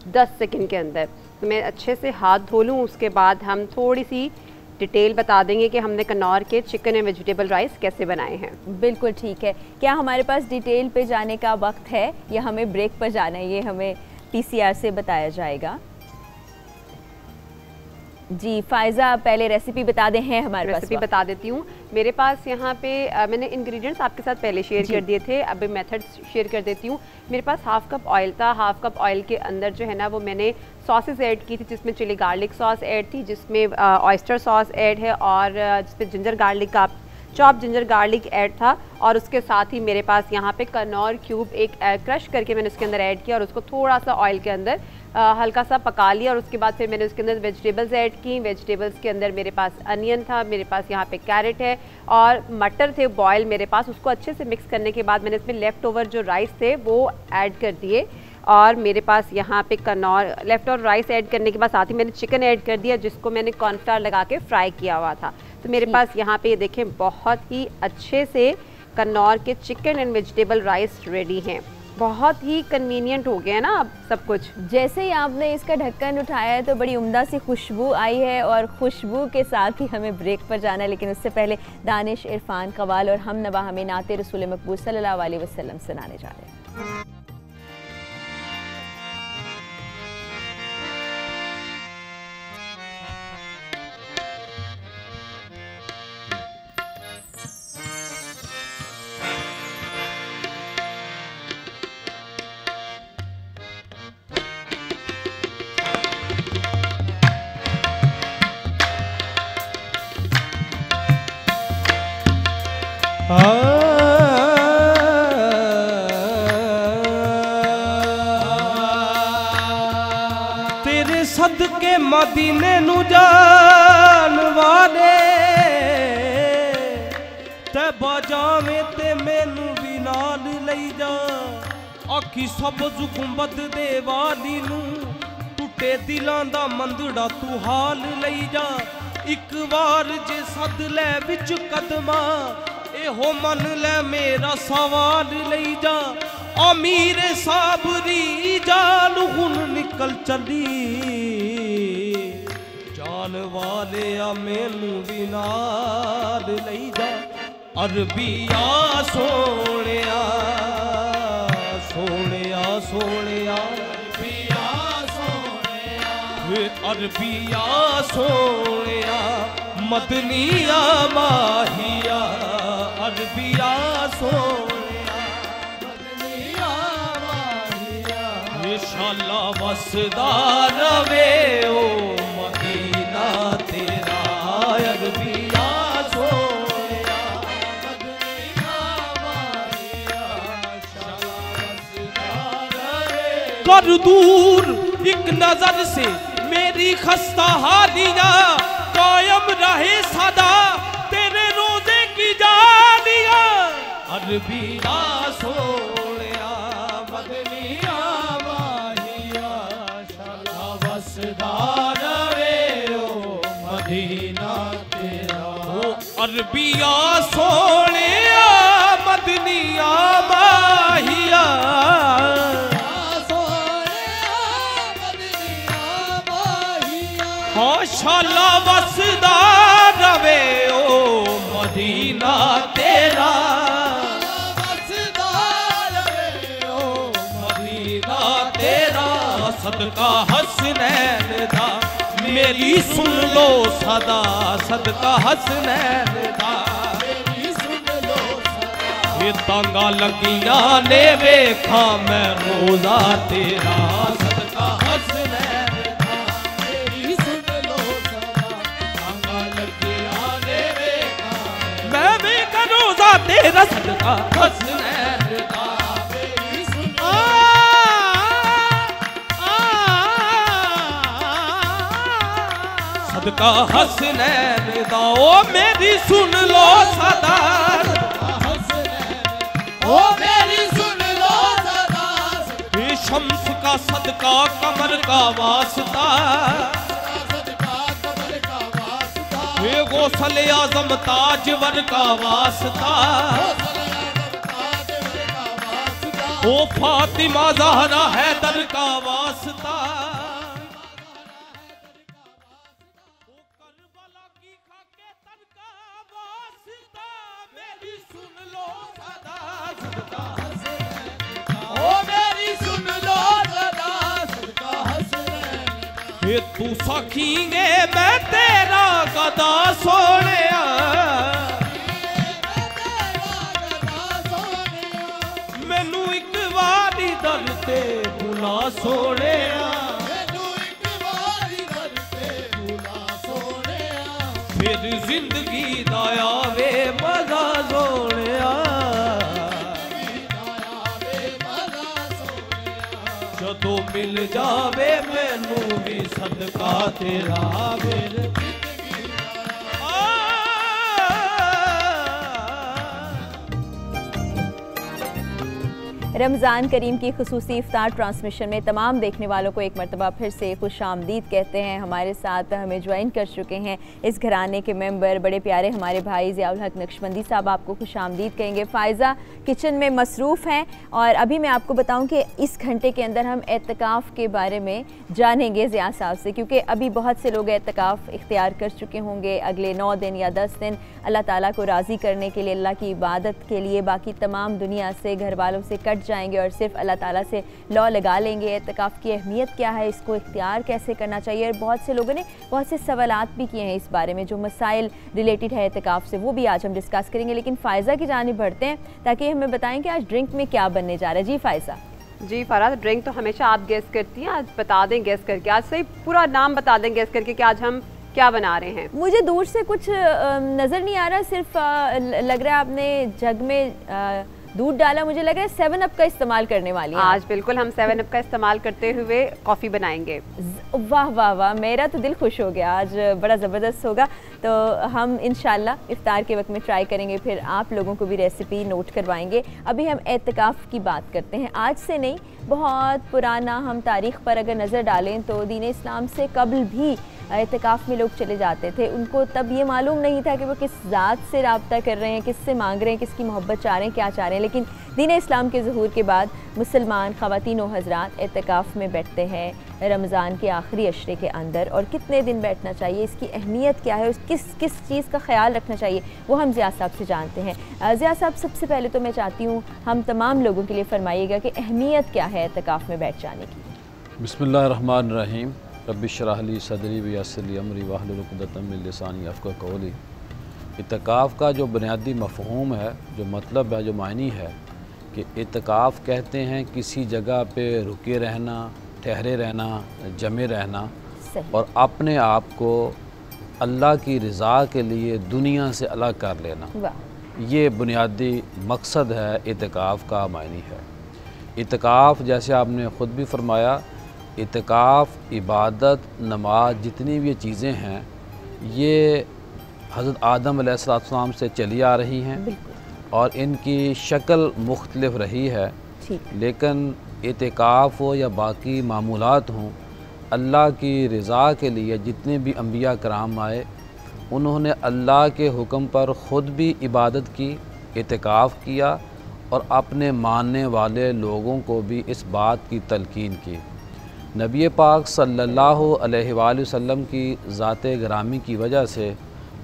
Speaker 3: 10 सेकंड के अंदर। तो मैं अच्छे से हाथ धो लूँ, उसके बाद हम थोड़ी सी डिटेल बता देंगे कि हमने कन्नौर के चिकन एंड वेजिटेबल राइस कैसे बनाए हैं।
Speaker 1: बिल्कुल ठीक है। क्या हमारे पास डिटेल पे जाने का वक्त है या हमें ब्रेक पर जाना है, ये हमें PCR से बताया जाएगा। जी फ़ायज़ा, पहले रेसिपी बता दें, हैं हमारे पास?
Speaker 3: रेसिपी बता देती हूँ। मेरे पास यहाँ पे मैंने इंग्रेडिएंट्स आपके साथ पहले शेयर कर दिए थे, अब मेथड शेयर कर देती हूँ। मेरे पास हाफ़ कप ऑयल था, हाफ़ कप ऑयल के अंदर जो है ना वो मैंने सॉसेस ऐड की थी, जिसमें चिली गार्लिक सॉस ऐड थी, जिसमें ऑयस्टर सॉस ऐड है और जिसमें जिंजर गार्लिक का चॉप जिंजर गार्लिक ऐड था। और उसके साथ ही मेरे पास यहाँ पे कन्नौर क्यूब एक क्रश करके मैंने उसके अंदर ऐड किया और उसको थोड़ा सा ऑयल के अंदर हल्का सा पका लिया। और उसके बाद फिर मैंने उसके अंदर वेजिटेबल्स ऐड की। वेजिटेबल्स के अंदर मेरे पास अनियन था, मेरे पास यहाँ पे कैरेट है और मटर थे बॉयल मेरे पास। उसको अच्छे से मिक्स करने के बाद मैंने इसमें लेफ़्ट ओवर जो राइस थे वो ऐड कर दिए। और मेरे पास यहाँ पे कन्नौर लेफ़्ट ओवर राइस ऐड करने के बाद साथ ही मैंने चिकन ऐड कर दिया, जिसको मैंने कॉर्नफ्लावर लगा के फ्राई किया हुआ था। तो मेरे पास यहाँ पे देखें बहुत ही अच्छे से कन्नौर के chicken and vegetable rice ready हैं। बहुत ही कन्वीनियंट हो गया है ना अब सब कुछ।
Speaker 1: जैसे ही आपने इसका ढक्कन उठाया है तो बड़ी उम्दा सी खुशबू आई है और खुशबू के साथ ही हमें ब्रेक पर जाना है, लेकिन उससे पहले दानिश, इरफान, कवाल और हम नवा हमें नाते रसूल मकबूल सल्लल्लाहु अलैहि वसल्लम सुनाने जा रहे हैं।
Speaker 2: तेरे सदके मदीने नू जान वाले ते बजावे ते मैनू भी नाल लई जा। आखी सबज गुंबद दे वाली नू टुटे दिलां दा मंदड़ा तू हाल लई जा। एक बार जे सद लै विच कदमा एहो मन ले मेरा सवाल लई जा। अमीर साबरी जान हुन निकल चली जान वाले आ मैनू भी नाल लई जा। अरबिया सोनिया सोनिया सोनिया अरबिया सोनिया मदनिया माहिया अरबिया सोनिया मदनिया माहिया शाला वसदा रवे ओ मदीना तेरा अरबिया सोनिया मदनिया माहिया शाला वसदा रवे। कर दूर एक नजर से मेरी खस्ता हालियां कायम रहे सदा तेरे रोजे की जालियां। अरबिया सोनिया मदनिया माहिया शाला वसदा रवे ओ मदीना तेरा। ओ अरबिया सोनिया मदनिया माहिया शाला वसदा रवे ओ मदीना तेरा वसदा रवे ओ मदीना तेरा। सदका हसनैन दा मेरी सुन लो सदा सदका हसनैन दा मेरी सुन लो सदा ये तांगा लगियां ने वेखा मैं रोजा तेरा सदका हसनैन दा मेरी सुन लो सदा तांगा लगियां ने वेखा मैं वेखा रोजा तेरा सदका हसनैन दा मेरी सुन सदका हसनैन दा ओ मेरी सुन लो सदा ओ मेरी सुन लो सदा ये शम्स का सदका कमर का वास्ता ये गौसल आजम ताजवर का वास्ता ओ फातिमा ज़हरा हैदर का वास्ता ये तू सखींगे मैं तेरा गदा सोने मैनू एक बारी दर ते बुला सोने फिर जिंदगी दाया वे मजा सोने जदों मिल जावे मैनू भी सदका तेरा फिर
Speaker 1: रमज़ान करीम की खुसूसी इफ्तार ट्रांसमिशन में तमाम देखने वालों को एक मरतबा फिर से खुश आमदीद कहते हैं। हमारे साथ हमें ज्वाइन कर चुके हैं इस घराने के मेंबर बड़े प्यारे हमारे भाई ज़ियाउल हक नक्शबंदी साहब, आपको खुश आमदीद कहेंगे। फ़ायज़ा किचन में मसरूफ़ हैं और अभी मैं आपको बताऊं कि इस घंटे के अंदर हम एतकाफ़ के बारे में जानेंगे ज़िया साहब से, क्योंकि अभी बहुत से लोग एतकाफ़ इख्तियार कर चुके होंगे। अगले 9 दिन या 10 दिन अल्लाह ताला को राज़ी करने के लिए, अल्लाह की इबादत के लिए बाकी तमाम दुनिया से, घर वालों से कट जाएंगे और सिर्फ अल्लाह ताला से लौ लगा लेंगे। एतकाफ़ की अहमियत क्या है, इसको इख्तियार कैसे करना चाहिए, और बहुत से लोगों ने बहुत से सवालात भी किए हैं इस बारे में जो मसाइल रिलेटेड है एतकाफ़ से, वो भी आज हम डिस्कस करेंगे। लेकिन फ़ायज़ा की जानिब बढ़ते हैं ताकि हमें बताएं कि आज ड्रिंक में क्या बनने जा रहा है। जी फ़ायज़ा।
Speaker 3: जी फ़राज, ड्रिंक तो हमेशा आप गेस करती हैं, आज बता दें गेस करके, आज सही पूरा नाम बता दें गेस करके कि आज हम क्या बना रहे हैं।
Speaker 1: मुझे दूर से कुछ नज़र नहीं आ रहा, सिर्फ लग रहा है आपने जग में दूध डाला, मुझे लग रहा है 7 अप का इस्तेमाल करने वाली हैं।
Speaker 3: आज बिल्कुल हम 7 अप का इस्तेमाल करते हुए कॉफ़ी बनाएंगे।
Speaker 1: वाह वाह वाह, मेरा तो दिल खुश हो गया, आज बड़ा ज़बरदस्त होगा। तो हम इंशाल्लाह इफ्तार के वक्त में ट्राई करेंगे, फिर आप लोगों को भी रेसिपी नोट करवाएंगे। अभी हम एतकाफ़ की बात करते हैं। आज से नहीं, बहुत पुराना हम तारीख़ पर अगर नज़र डालें तो दीन इस्लाम से कबल भी एतकाफ़ में लोग चले जाते थे। उनको तब ये मालूम नहीं था कि वो किस ज़ात से रब्ता कर रहे हैं, किससे मांग रहे हैं, किसकी मोहब्बत चाह रहे हैं, क्या चाह रहे हैं। लेकिन दीन इस्लाम के ज़हूर के बाद मुसलमान ख़वातीन व हज़रात एतकाफ़ में बैठते हैं रमज़ान के आखिरी अशरे के अंदर। और कितने दिन बैठना चाहिए, इसकी अहमियत क्या है, किस किस चीज़ का ख्याल रखना चाहिए, वो हम ज़िया साहब से जानते हैं। ज़िया साहब, सबसे पहले तो मैं चाहती हूँ हम तमाम लोगों के लिए फरमाइएगा कि अहमियत क्या है एतकाफ़ में बैठ जाने की।
Speaker 5: बिस्मिल्लाहिर्रहमानिर्रहीम, रब्बि इश्रह ली सदरी व यस्सिर ली अमरी वहलुल उक़दतम मिन लिसानी यफ़क़हू क़ौली। इत्काफ़ का जो बुनियादी मफ़हूम है, जो मतलब है, जो मायनी है कि इत्काफ़ कहते हैं किसी जगह पे रुके रहना, ठहरे रहना, जमे रहना और अपने आप को अल्लाह की रज़ा के लिए दुनिया से अलग कर लेना। ये बुनियादी मकसद है इत्काफ़ का, मायनी है। इत्काफ़ जैसे आपने ख़ुद भी फरमाया, इत्काफ़, इबादत, नमाज, जितनी भी ये चीज़ें हैं ये हज़रत आदम अलैहिस्सलाम से चली आ रही हैं और इनकी शक्ल मुख्तलिफ रही है। लेकिन इत्काफ़ हो या बाकी मामूलात हों, अल्लाह की रज़ा के लिए जितने भी अम्बिया कराम आए उन्होंने अल्लाह के हुक्म पर ख़ुद भी इबादत की, इत्काफ़ किया और अपने मानने वाले लोगों को भी इस बात की तलकीन की। नबी पाक सल्लल्लाहु अलैहि वसल्लम की ज़ाते गिरामी की वजह से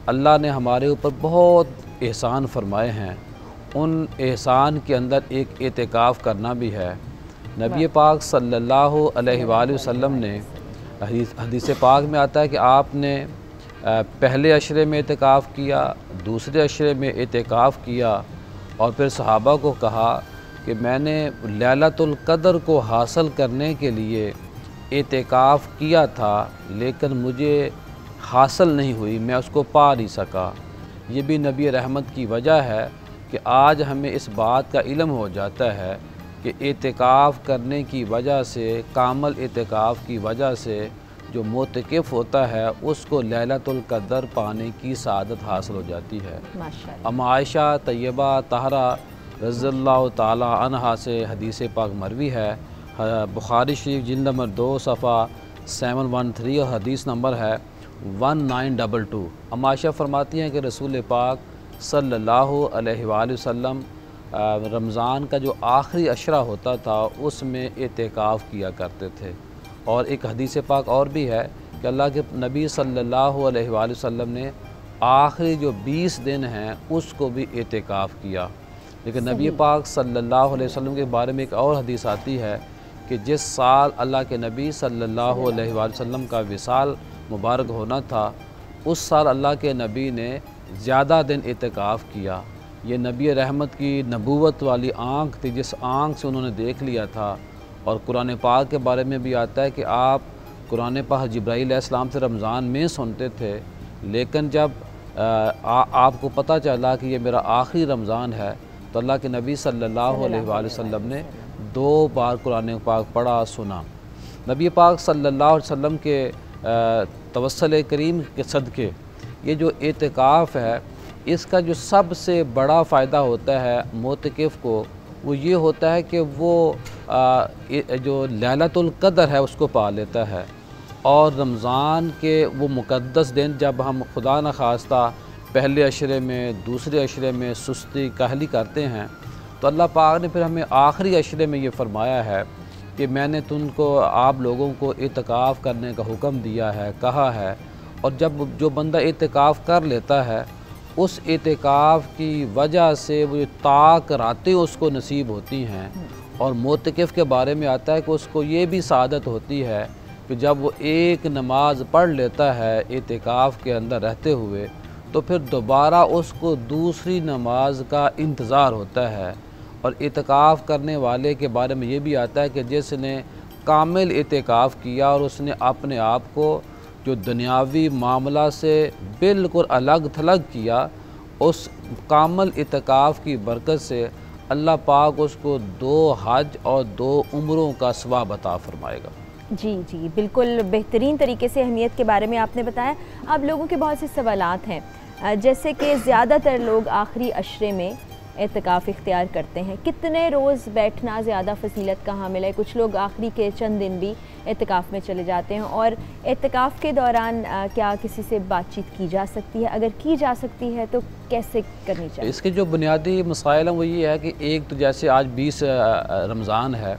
Speaker 5: अल्लाह ने हमारे ऊपर बहुत एहसान फरमाए हैं। उन एहसान के अंदर एक इत्काफ़ करना भी है। नबी पाक सल्लल्लाहु अलैहि वसल्लम ने हदीस पाक में आता है कि आपने पहले अशरे में इत्काफ़ किया, दूसरे अशरे में इत्काफ़ किया और फिर सहाबा को कहा कि मैंने लैलतुल क़द्र को हासिल करने के लिए एतिकाफ़ किया था, लेकिन मुझे हासिल नहीं हुई, मैं उसको पा नहीं सका। ये भी नबी रहमत की वजह है कि आज हमें इस बात का इल्म हो जाता है कि एतिकाफ़ करने की वजह से, कामल एतिकाफ़ की वजह से जो मोतकिफ़ होता है उसको लैलतुल क़द्र पाने की सआदत हासिल हो जाती है।
Speaker 1: माशाअल्लाह।
Speaker 5: अम आयशा तैयबा तहरा रज़ियल्लाहु ताला अन्हा से हदीस पाक मरवी है, बुखारी शरीफ जिल्द नंबर 2 सफ़ा 713 और हदीस नंबर है 1922। अम आयशा फरमाती हैं कि रसूल पाक सल्लल्लाहु अलैहि वसल्लम रमज़ान का जो आखिरी अशरा होता था उसमें एतिकाफ़ किया करते थे। और एक हदीस पाक और भी है कि अल्लाह के नबी सल्लल्लाहु अलैहि वसल्लम ने आखिरी जो 20 दिन हैं उसको भी एतिकाफ़ किया। लेकिन नबी पाक सल्लल्लाहु अलैहि वसल्लम के बारे में एक और हदीस आती है कि जिस साल अल्लाह के नबी सल्लल्लाहु अलैहि वसल्लम का विसाल मुबारक होना था, उस साल अल्लाह के नबी ने ज़्यादा दिन एतिकाफ़ किया। ये नबी रहमत की नबूवत वाली आँख थी, जिस आँख से उन्होंने देख लिया था। और कुरान पाक के बारे में भी आता है कि आप कुरान पाक जिब्राईल अलैहिस्सलाम से रमज़ान में सुनते थे, लेकिन जब आपको पता चला कि ये मेरा आखिरी रमज़ान है तो अल्लाह के नबी सल्लल्लाहु अलैहि वसल्लम ने 2 बार कुरान पाक पढ़ा, सुना। नबी पाक सल्लल्लाहु अलैहि वसल्लम के तवस्सुल करीम के सदक़े ये जो एतिकाफ़ है, इसका जो सबसे बड़ा फ़ायदा होता है मोतकिफ़ को, वो ये होता है कि वो जो लैलतुल क़द्र है उसको पा लेता है। और रमज़ान के वो मुक़द्दस दिन जब हम खुदा न खास्ता पहले अशरे में, दूसरे अशरे में सुस्ती कहली करते हैं, तो अल्लाह पाक ने फिर हमें आखिरी अशरे में ये फ़रमाया है कि मैंने तुमको, आप लोगों को एतिकाफ़ करने का हुक्म दिया है, कहा है। और जब जो बंदा एतिकाफ़ कर लेता है, उस एतिकाफ़ की वजह से वो ताक रातें उसको नसीब होती हैं। और मोतकिफ़ के बारे में आता है कि उसको ये भी सआदत होती है कि जब वो एक नमाज़ पढ़ लेता है एतिकाफ़ के अंदर रहते हुए, तो फिर दोबारा उसको दूसरी नमाज का इंतज़ार होता है। और एतिकाफ़ करने वाले के बारे में ये भी आता है कि जिसने कामिल एतिकाफ़ किया और उसने अपने आप को जो दुनियावी मामला से बिल्कुल अलग थलग किया, उस कामिल एतिकाफ़ की बरकत से अल्लाह पाक उसको 2 हज और 2 उम्रों का सवाब अता फरमाएगा।
Speaker 1: जी जी, बिल्कुल बेहतरीन तरीके से अहमियत के बारे में आपने बताया। अब लोगों के बहुत से सवालात हैं, जैसे कि ज़्यादातर लोग आखिरी अशरे में एतिकाफ़ इख्तियार करते हैं, कितने रोज़ बैठना ज़्यादा फजीलत का हामिल है? कुछ लोग आखिरी के चंद दिन भी एतिकाफ़ में चले जाते हैं। और एतिकाफ़ के दौरान क्या किसी से बातचीत की जा सकती है? अगर की जा सकती है तो कैसे करनी चाहिए?
Speaker 5: इसके जो बुनियादी मसाइल हैं वो ये है कि एक तो जैसे आज 20 रमज़ान है,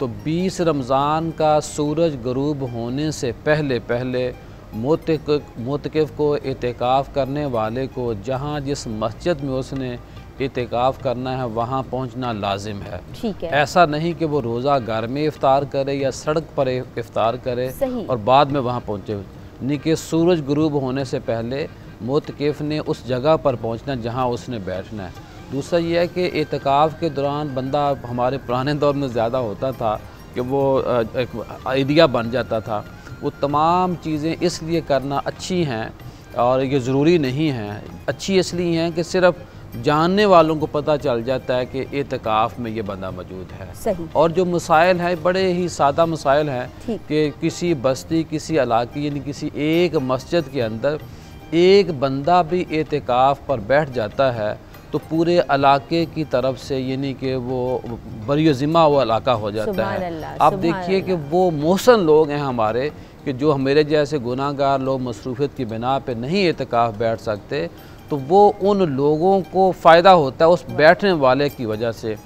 Speaker 5: तो 20 रमज़ान का सूरज गरूब होने से पहले पहले मोतकिफ़ को, एतिकाफ़ करने वाले को, जहाँ जिस मस्जिद में उसने एतिकाफ़ करना है वहाँ पहुँचना लाजिम है।
Speaker 1: ठीक है।
Speaker 5: ऐसा नहीं कि वो रोज़ा घर में इफ्तार करे या सड़क पर इफ्तार करे और बाद में वहाँ पहुँचे। नहीं कि सूरज गुरूब होने से पहले मोतकिफ़ ने उस जगह पर पहुँचना जहाँ उसने बैठना है। दूसरा ये है कि एतिकाफ़ के दौरान बंदा, हमारे पुराने दौर में ज़्यादा होता था कि वो एक आइडिया बन जाता था। वो तमाम चीज़ें इसलिए करना अच्छी हैं और ये ज़रूरी नहीं हैं। अच्छी इसलिए हैं कि सिर्फ़ जानने वालों को पता चल जाता है कि एतिकाफ़ में ये बंदा मौजूद है।
Speaker 1: सही।
Speaker 5: और जो मसाइल हैं बड़े ही सादा मसाइल हैं कि किसी बस्ती, किसी इलाके, यानी किसी एक मस्जिद के अंदर एक बंदा भी एतिकाफ़ पर बैठ जाता है तो पूरे इलाके की तरफ से, यानी कि वो बरियो ज़िम्मा वो इलाका हो जाता है। आप देखिए कि वो मोहसन लोग हैं हमारे, कि जो मेरे जैसे गुनाहगार लोग मसरूफ़ियत की बिना पे नहीं एतिकाफ़ बैठ सकते, तो वो उन लोगों को फ़ायदा होता है उस बैठने वाले की वजह से।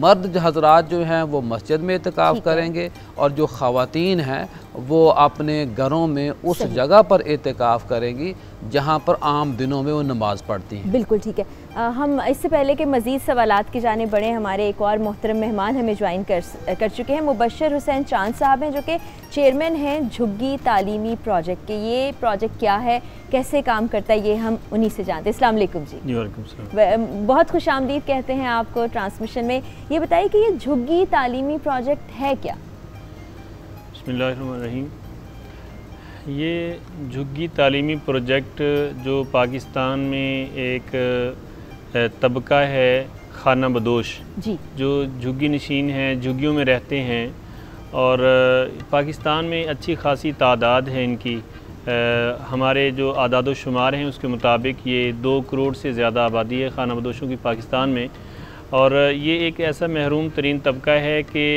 Speaker 5: मर्द हजरात जो हैं वो मस्जिद में एतिकाफ़ करेंगे और जो ख़वातीन हैं वो अपने घरों में उस जगह पर एतिकाफ़ करेंगी जहाँ पर आम दिनों में वो नमाज़ पढ़ती हैं।
Speaker 1: बिल्कुल ठीक है। हम इससे पहले कि मज़ीद सवालात की जाने बढ़े, हमारे एक और मोहतरम मेहमान हमें ज्वाइन कर चुके हैं। मुबशर हुसैन चांद साहब हैं, जो कि चेयरमैन हैं झुग्गी तालीमी प्रोजेक्ट के। ये प्रोजेक्ट क्या है, कैसे काम करता है, ये हम उन्हीं से जानते हैं। अस्सलाम वालेकुम जी।
Speaker 6: वालेकुम सलाम।
Speaker 1: बहुत खुश आमदीद कहते हैं आपको ट्रांसमिशन में। ये बताइए कि ये झुग्गी तालीमी प्रोजेक्ट है क्या?
Speaker 6: बिस्मिल्लाहिर्रहमानिर्रहीम। ये झुग्गी तालीमी प्रोजेक्ट जो पाकिस्तान में एक तबका है खाना बदोश
Speaker 1: जी, जो
Speaker 6: झुग्गी नशीन हैं, झुग्गियों में रहते हैं, और पाकिस्तान में अच्छी खासी तादाद है इनकी। हमारे जो आदाद शुमार हैं उसके मुताबिक ये 2 करोड़ से ज़्यादा आबादी है खाना बदोशों की पाकिस्तान में। और ये एक ऐसा महरूम तरीन तबका है कि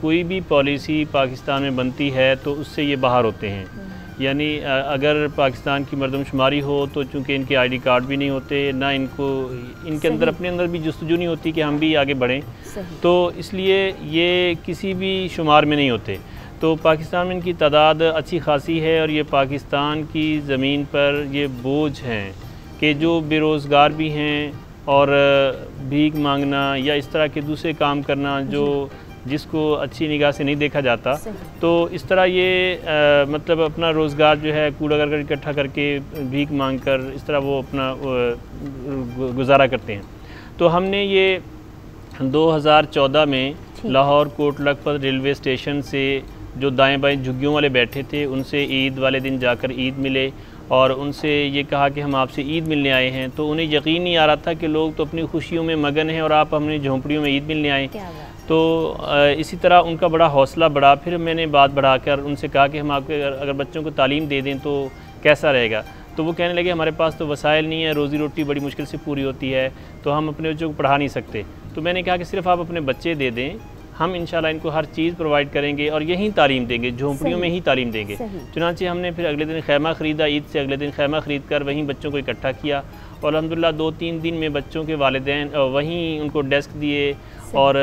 Speaker 6: कोई भी पॉलिसी पाकिस्तान में बनती है तो उससे ये बाहर होते हैं। यानी अगर पाकिस्तान की मरदमशुमारी हो तो चूँकि इनके आईडी कार्ड भी नहीं होते, ना इनके अंदर अपने अंदर भी जुस्तजू नहीं होती कि हम भी आगे बढ़ें, तो इसलिए ये किसी भी शुमार में नहीं होते। तो पाकिस्तान में इनकी तादाद अच्छी खासी है, और ये पाकिस्तान की ज़मीन पर ये बोझ हैं कि जो बेरोज़गार भी हैं और भीख मांगना या इस तरह के दूसरे काम करना जो जिसको अच्छी निगाह से नहीं देखा जाता, तो इस तरह ये मतलब अपना रोज़गार जो है कूड़ा करकट इकट्ठा करके भीख मांग कर इस तरह वो अपना गुजारा करते हैं। तो हमने ये 2014 में लाहौर कोट लखपत रेलवे स्टेशन से जो दाएं बाएं झुग्गियों वाले बैठे थे उनसे ईद वाले दिन जाकर ईद मिले और उनसे ये कहा कि हम आपसे ईद मिलने आए हैं। तो उन्हें यकीन नहीं आ रहा था कि लोग तो अपनी खुशियों में मगन हैं और आप हमने झोंपड़ियों में ईद मिलने आए। तो इसी तरह उनका बड़ा हौसला बढ़ा। फिर मैंने बात बढ़ाकर उनसे कहा कि हम आपके अगर बच्चों को तालीम दे दें तो कैसा रहेगा। तो वो कहने लगे हमारे पास तो वसाइल नहीं है, रोज़ी रोटी बड़ी मुश्किल से पूरी होती है, तो हम अपने बच्चों को पढ़ा नहीं सकते। तो मैंने कहा कि सिर्फ आप अपने बच्चे दे दें, हम इंशाल्लाह इनको हर चीज़ प्रोवाइड करेंगे और यहीं तालीम देंगे, झोंपड़ियों में ही तालीम देंगे। चुनांचे हमने फिर अगले दिन खैमा ख़रीदा, ईद से अगले दिन खैमा ख़रीद कर वहीं बच्चों को इकट्ठा किया और अल्हम्दुलिल्लाह 2-3 दिन में बच्चों के वालिदैन वहीं उनको डेस्क दिए और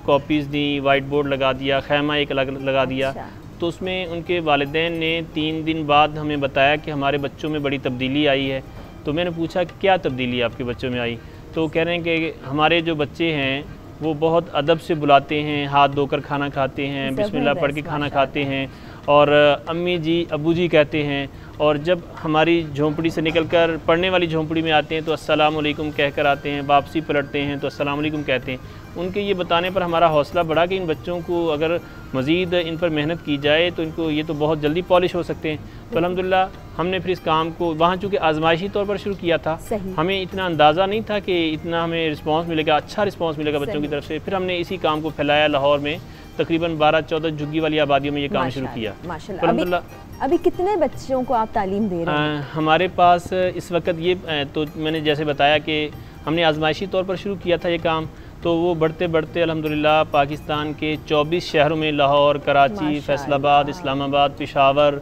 Speaker 6: कॉपीज़ दी, वाइट बोर्ड लगा दिया, खैमा एक अलग लगा दिया। तो उसमें उनके वालिदैन ने 3 दिन बाद हमें बताया कि हमारे बच्चों में बड़ी तब्दीली आई है। तो मैंने पूछा कि क्या तब्दीली आपके बच्चों में आई? तो कह रहे हैं कि हमारे जो बच्चे हैं वो बहुत अदब से बुलाते हैं, हाथ धोकर खाना खाते हैं, बिस्मिल्लाह पढ़ के खाना खाते हैं और अम्मी जी अबू जी कहते हैं। और जब हमारी झोंपड़ी से निकलकर पढ़ने वाली झोंपड़ी में आते हैं तो अस्सलाम वालेकुम कहकर आते हैं, वापसी पलटते हैं तो अस्सलाम वालेकुम कहते हैं। उनके ये बताने पर हमारा हौसला बढ़ा कि इन बच्चों को अगर मज़ीद इन पर मेहनत की जाए तो इनको ये तो बहुत जल्दी पॉलिश हो सकते हैं। तो अल्हम्दुलिल्लाह हमने फिर इस काम को वहाँ चूँकि आजमाइशी तौर पर शुरू किया था, हमें इतना अंदाज़ा नहीं था कि इतना हमें रिस्पॉन्स मिलेगा, अच्छा रिस्पॉन्स मिलेगा बच्चों की तरफ से। फिर हमने इसी काम को फैलाया, लाहौर में तकरीबन 12-14 झुग्गी वाली आबादियों में ये काम शुरू किया।
Speaker 1: माशाल्लाह। अभी कितने बच्चों को आप तालीम दे रहे हैं?
Speaker 6: हमारे पास इस वक्त ये तो मैंने जैसे बताया कि हमने आजमाइशी तौर पर शुरू किया था ये काम, तो वो बढ़ते बढ़ते अल्हम्दुलिल्लाह पाकिस्तान के 24 शहरों में, लाहौर, कराची, फैसलाबाद, इस्लामाबाद, पेशावर,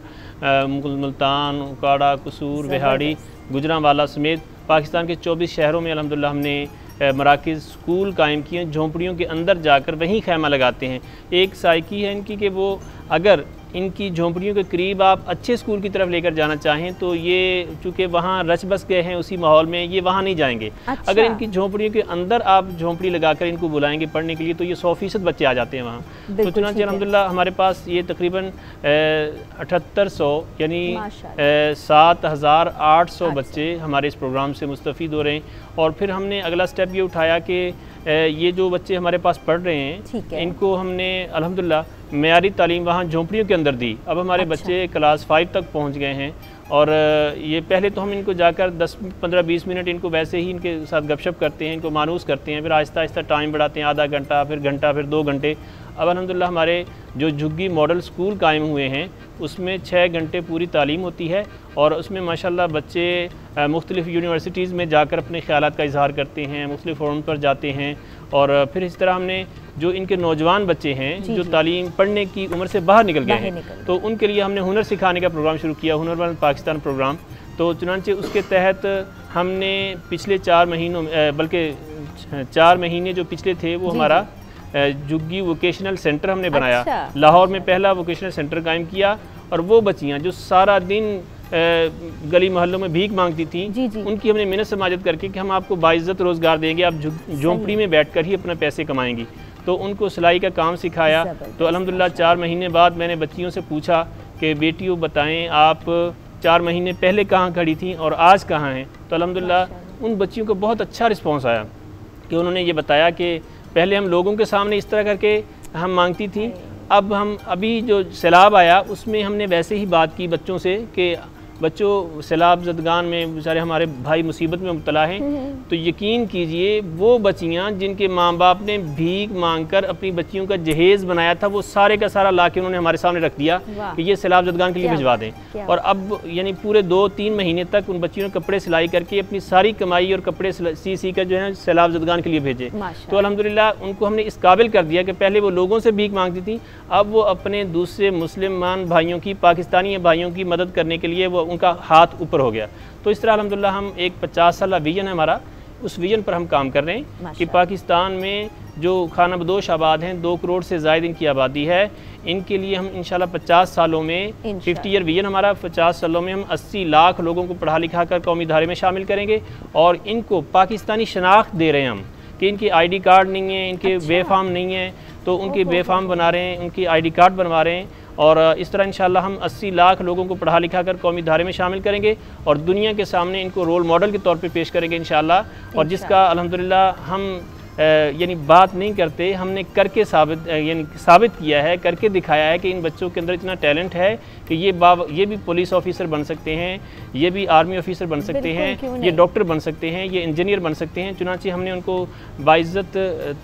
Speaker 6: मुल्तान, उकाड़ा, कसूर, बिहाड़ी, गुजरांवाला समेत पाकिस्तान के 24 शहरों में अल्हम्दुलिल्लाह हमने मराकिज़ स्कूल कायम किए। झोंपड़ियों के अंदर जाकर वहीं खैमा लगाते हैं। एक साइकी है इनकी कि वो अगर इनकी झोंपड़ियों के करीब आप अच्छे स्कूल की तरफ लेकर जाना चाहें तो ये चूँकि वहाँ रच बस गए हैं उसी माहौल में, ये वहाँ नहीं जाएंगे। अच्छा। अगर इनकी झोंपड़ियों के अंदर आप झोंपड़ी लगाकर इनको बुलाएंगे पढ़ने के लिए तो ये 100% बच्चे आ जाते हैं वहाँ। तो चुनांचे अल्हम्दुलिल्लाह हमारे पास ये तकरीबन 7800 यानी 7800 बच्चे हमारे इस प्रोग्राम से मुस्तफ़ीद हो रहे हैं। और फिर हमने अगला स्टेप ये उठाया कि ये जो बच्चे हमारे पास पढ़ रहे हैं इनको हमने अल्हम्दुलिल्लाह मेयारी तालीम वहाँ झोंपड़ियों के अंदर दी। अब हमारे बच्चे क्लास 5 तक पहुँच गए हैं और ये पहले तो हम इनको जाकर 10-15-20 मिनट इनको वैसे ही इनके साथ गपशप करते हैं, इनको मानूस करते हैं, फिर आहिस्ता आहिस्ता टाइम बढ़ाते हैं, आधा घंटा, फिर 2 घंटे। अब अल्हम्दुलिल्लाह हमारे जो झुग्गी मॉडल स्कूल कायम हुए हैं उसमें 6 घंटे पूरी तालीम होती है और उसमें माशाल्लाह बच्चे मुख्तलिफ़ यूनिवर्सिटीज़ में जाकर अपने ख़यालात का इजहार करते हैं, मुख्तलिफ़ फोरम पर जाते हैं। और फिर इस तरह हमने जो इनके नौजवान बच्चे हैं जो तालीम पढ़ने की उम्र से बाहर निकल गए हैं तो उनके लिए हमने हुनर सिखाने का प्रोग्राम शुरू किया, हुनरमंद पाकिस्तान प्रोग्राम। तो चुनांचे उसके तहत हमने पिछले 4 महीनों बल्कि 4 महीने जो पिछले थे वो हमारा झुग्गी वोकेशनल सेंटर हमने बनाया। लाहौर में पहला वोकेशनल सेंटर कायम किया और वो बच्चियाँ जो सारा दिन गली मोहल्लों में भीख मांगती थी, उनकी हमने मिन्नत समाजत करके कि हम आपको बाइज्जत रोज़गार देंगे, आप झोंपड़ी में बैठकर ही अपने पैसे कमाएंगी। तो उनको सिलाई का काम सिखाया। तो अल्हम्दुलिल्लाह 4 महीने बाद मैंने बच्चियों से पूछा कि बेटियों बताएं आप 4 महीने पहले कहाँ खड़ी थी और आज कहाँ हैं। तो अल्हम्दुलिल्लाह उन बच्चियों को बहुत अच्छा रिस्पॉन्स आया कि उन्होंने ये बताया कि पहले हम लोगों के सामने इस तरह करके हम मांगती थी, अब हम अभी जो सैलाब आया उसमें हमने वैसे ही बात की बच्चों से कि बच्चों सैलाब ज़दगान में बेचारे हमारे भाई मुसीबत में मुब्तला हैं, तो यकीन कीजिए वो बच्चियां जिनके माँ बाप ने भीख मांगकर अपनी बच्चियों का जहेज़ बनाया था वो सारे का सारा ला के उन्होंने हमारे सामने रख दिया कि ये सैलाब ज़दगान के लिए भिजवा दें। और अब यानी पूरे 2-3 महीने तक उन बच्चियों ने कपड़े सिलाई करके अपनी सारी कमाई और कपड़े सी कर जो है सैलाब ज़दगान के लिए भेजे। तो अल्हम्दुलिल्लाह उनको हमने इस काबिल कर दिया कि पहले वो लोगों से भीख मांगती थी, अब वो अपने दूसरे मुसलमान भाइयों की, पाकिस्तानी भाइयों की मदद करने के लिए वो उनका हाथ ऊपर हो गया। तो इस तरह अल्हम्दुलिल्लाह हम एक 50 साल विजन है हमारा, उस विजन पर हम काम कर रहे हैं कि पाकिस्तान में जो खाना बदोश आबाद हैं, 2 करोड़ से ज़ायद इनकी आबादी है, इनके लिए हम इंशाल्लाह 50 सालों में 50 ईयर विजन हमारा, 50 सालों में हम 80 लाख लोगों को पढ़ा लिखा कर कौमी धारे में शामिल करेंगे और इनको पाकिस्तानी शनाख्त दे रहे हैं हम कि इनके ID कार्ड नहीं है, इनके बेफाम नहीं है, तो उनके बेफाम बना रहे हैं, उनकी ID कार्ड बनवा रहे हैं। और इस तरह इंशाल्लाह हम 80 लाख लोगों को पढ़ा लिखा कर कौमी धारे में शामिल करेंगे और दुनिया के सामने इनको रोल मॉडल के तौर पे पेश करेंगे इंशाल्लाह। और जिसका अल्हम्दुलिल्लाह हम यानी बात नहीं करते, हमने करके साबित किया है, करके दिखाया है कि इन बच्चों के अंदर इतना टैलेंट है कि ये भी पुलिस ऑफिसर बन सकते हैं, ये भी आर्मी ऑफिसर बन सकते हैं, ये डॉक्टर बन सकते हैं, ये इंजीनियर बन सकते हैं। चुनांचे हमने उनको बाइज्जत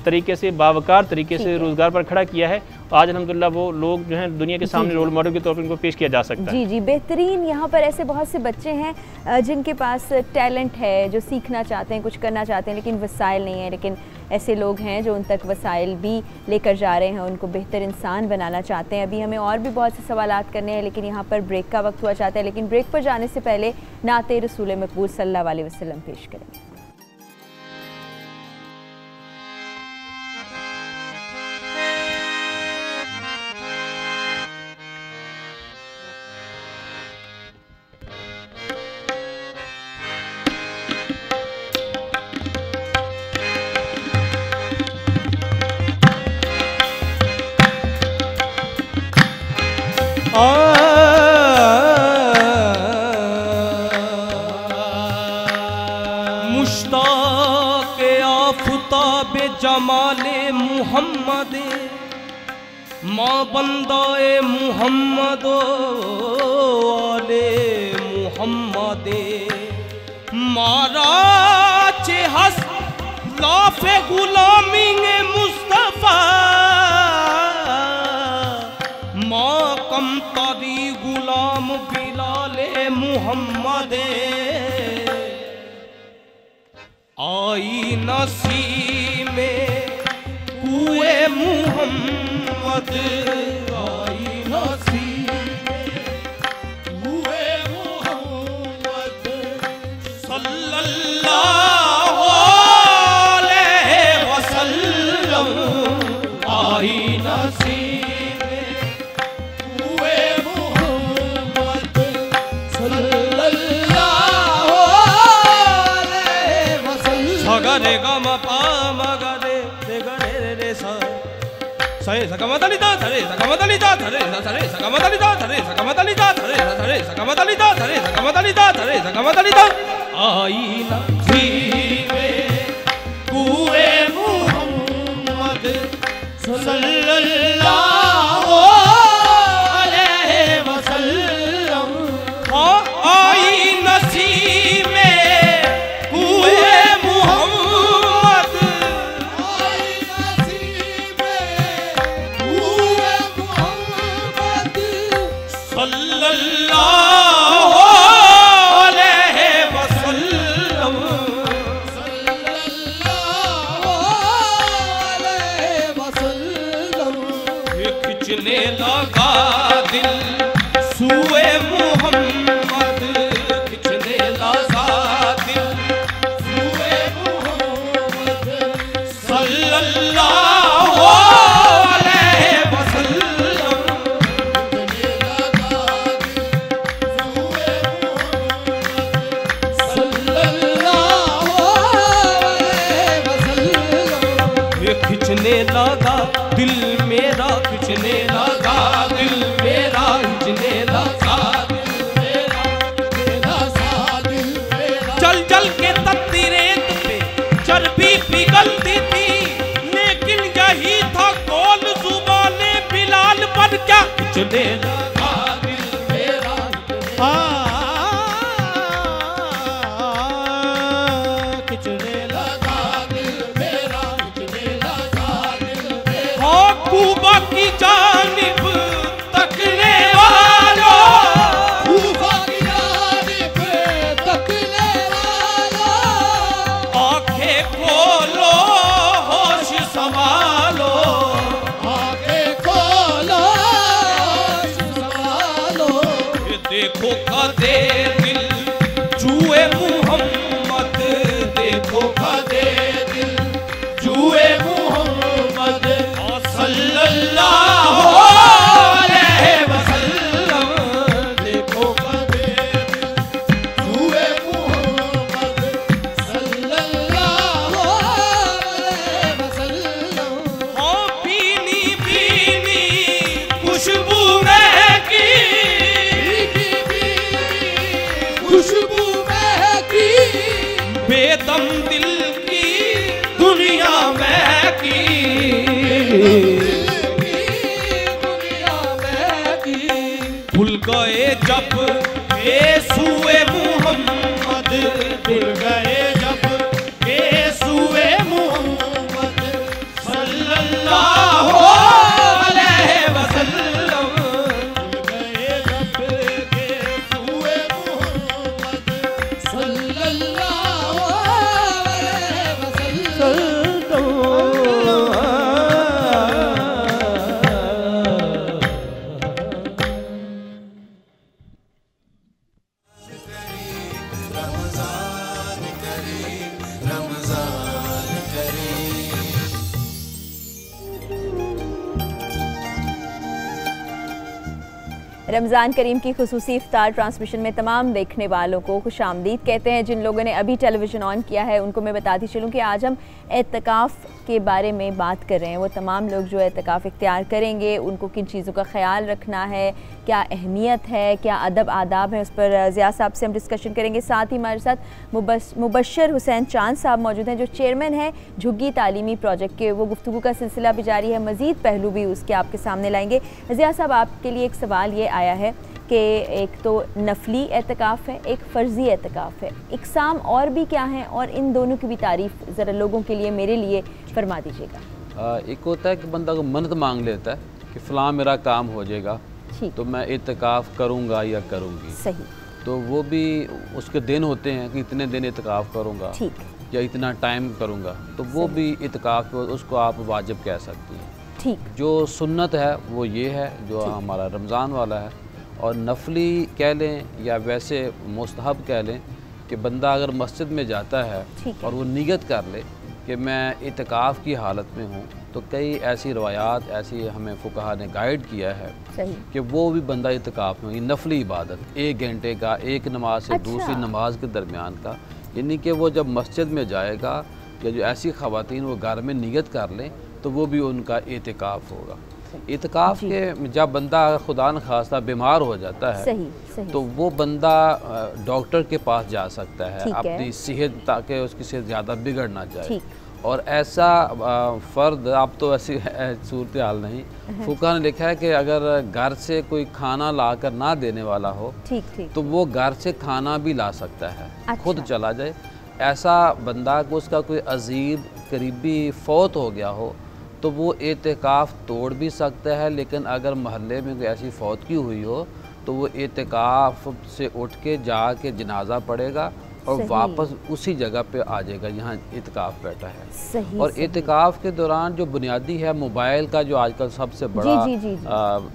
Speaker 6: तरीके से, बावकार तरीके से रोज़गार पर खड़ा किया है। आज अल्हम्दुलिल्लाह वो लोग जो हैं दुनिया के सामने रोल मॉडल के तौर पर इनको पेश किया जा सकता है।
Speaker 1: जी बेहतरीन। यहाँ पर ऐसे बहुत से बच्चे हैं जिनके पास टैलेंट है, जो सीखना चाहते हैं, कुछ करना चाहते हैं, लेकिन वसाइल नहीं है। लेकिन ऐसे लोग हैं जो उन तक वसाइल भी लेकर जा रहे हैं, उनको बेहतर इंसान बनाना चाहते हैं। अभी हमें और भी बहुत से सवालात करने हैं, लेकिन यहाँ पर ब्रेक का वक्त हुआ चाहता है। लेकिन ब्रेक पर जाने से पहले नाते रसूल मकबूल सल्लल्लाहु अलैहि वसल्लम पेश करेंगे।
Speaker 2: मुश्ताक़ आफ़ताब जमाले मुहम्मद माँ बंदाए मुहम्मद आले मुहम्मद मारा चेहस लाफे गुलामी मुस्तफ़ा माँ कम तारी गुलाम बिलाले मुहम्मद आई नसी में कुए मुहम्मद आई नसी में कुए मुहम्मद सल्लल्लाहु अलैहि वसल्लम आई नसी में कुए मुहम्मद सल्लल्लाहु अलैहि वसल्लम सगरे गम पा मगरे रे गरे रे सा सरे सकमतलिता सरे सकमतलिता सरे सरे सकमतलिता सरे सकमतलिता सरे सरे सकमतलिता सरे सकमतलिता सरे सकमतलिता आई नसी में कुए मुहम्मद सल्लल्लाहु अलैहि वसल्लम आई नसी में कुए मुहम्मद आई नसी में कुए मुहम्मद सल्लल्लाहु अलैहि वसल्लम सल्लल्लाहु अलैहि वसल्लम खिंचने लगा दिल सुए मुहम्मद खिंचने लगा दिल सुए मुहम्मद सल्लल्लाहु अलैहि वसल्लम खिंचने लगा दिल सुए खिंचने लगा दिल मेरा, खिंचने लगा दिल मेरा, खिंचने लगा दिल मेरा। कूबा की जानिब तकने वालों, कूबा की जानिब तकने वालों, आंखें खोलो होश संभालो, आंखें खोलो होश संभालो। ये देखो कदे दिल जुए मुहम्मद, देखो कदे दिल जुए मुहम्मद सल्लल्लाहु अलैहि वसल्लम। देखो कदे दिल जुए मुहम्मद सल्लल्लाहु अलैहि वसल्लम। ओ पीनी पीनी खुशबू महकी, खुशबू महकी, बेदम दिल की दुनिया महकी, दुनिया महकी। भूल गए जब येसुए मुहम्मद, भूल गए जब येसुए मुहम्मद सल्लल्लाहु अलैहि वसल्लम। भूल गए जब येसुए मुहम्मद सल्लल्लाहु अलैहि वसल्लम।
Speaker 1: रमज़ान करीम की खुसूसी इफ्तार ट्रांसमिशन में तमाम देखने वालों को खुशामदीद कहते हैं। जिन लोगों ने अभी टेलीविज़न ऑन किया है उनको मैं बताती चलूँ कि आज हम एतकाफ़ के बारे में बात कर रहे हैं। वो तमाम लोग जो एतकाफ़ इख्तियार करेंगे उनको किन चीज़ों का ख्याल रखना है, क्या अहमियत है, क्या अदब आदाब है, उस पर ज़िया साहब से हम डिस्कशन करेंगे। साथ ही हमारे साथ मुबशर हुसैन चांद साहब मौजूद हैं जो चेयरमैन हैं झुग्गी तालीमी प्रोजेक्ट के। वो गुफ्तगू का सिलसिला भी जारी है, मज़ीद पहलू भी उसके आपके सामने लाएंगे। ज़िया साहब, आपके लिए एक सवाल ये आया है कि एक तो नफली एतकाफ़ है, एक फ़र्ज़ी एतकाफ़ है, इक़साम और भी क्या हैं और इन दोनों की भी तारीफ़ ज़रा लोगों के लिए, मेरे लिए फरमा दीजिएगा।
Speaker 5: एक होता है कि बंदा को मन्नत मांग लेता है कि फ़लाँ मेरा काम हो जाएगा तो मैं एतकाफ़ करूँगा या करूँगी।
Speaker 1: सही।
Speaker 5: तो वो भी उसके दिन होते हैं कि इतने दिन एतकाफ़ करूँगा या इतना टाइम करूँगा, तो वो भी एतकाफ़ उसको आप वाजिब कह सकती हैं।
Speaker 1: ठीक।
Speaker 5: जो सुन्नत है वो ये है जो हमारा रमज़ान वाला है, और नफली कह लें या वैसे मुस्तहब कह लें कि बंदा अगर मस्जिद में जाता है और वो नियत कर ले कि मैं इत्काफ़ की हालत में हूँ, तो कई ऐसी रवायात ऐसी हमें फुक़हा ने गाइड किया है कि वो भी बंदा इत्काफ़ में, नफली इबादत 1 घंटे का, एक नमाज से दूसरी नमाज के दरमियान का, यानी कि वो जब मस्जिद में जाएगा या जो ऐसी ख़वातीन वो घर में नियत कर लें तो वो भी उनका इत्काफ़ होगा। इत्काफ़ के जब बंदा खुदा न खास्ता बीमार हो जाता है सही। तो वो बंदा डॉक्टर के पास जा सकता है अपनी सेहत, ताकि उसकी सेहत ज़्यादा बिगड़ ना जाए। और ऐसा फ़र्द, अब तो ऐसी सूरत हाल नहीं, फुक़हा ने लिखा है कि अगर घर से कोई खाना ला कर ना देने वाला हो तो वो घर से खाना भी ला सकता है, खुद चला जाए। ऐसा बंदा को उसका कोई अजीब करीबी फ़ौत हो गया हो तो वो एतिकाफ़ तोड़ भी सकता है, लेकिन अगर महल्ले में कोई ऐसी फौत की हुई हो तो वो एतिकाफ़ से उठ के जाके जनाजा पड़ेगा और वापस उसी जगह पे आ जाएगा जहाँ इत्काफ़ बैठा है। और इत्काफ़ के दौरान जो बुनियादी है मोबाइल का, जो आजकल सबसे बड़ा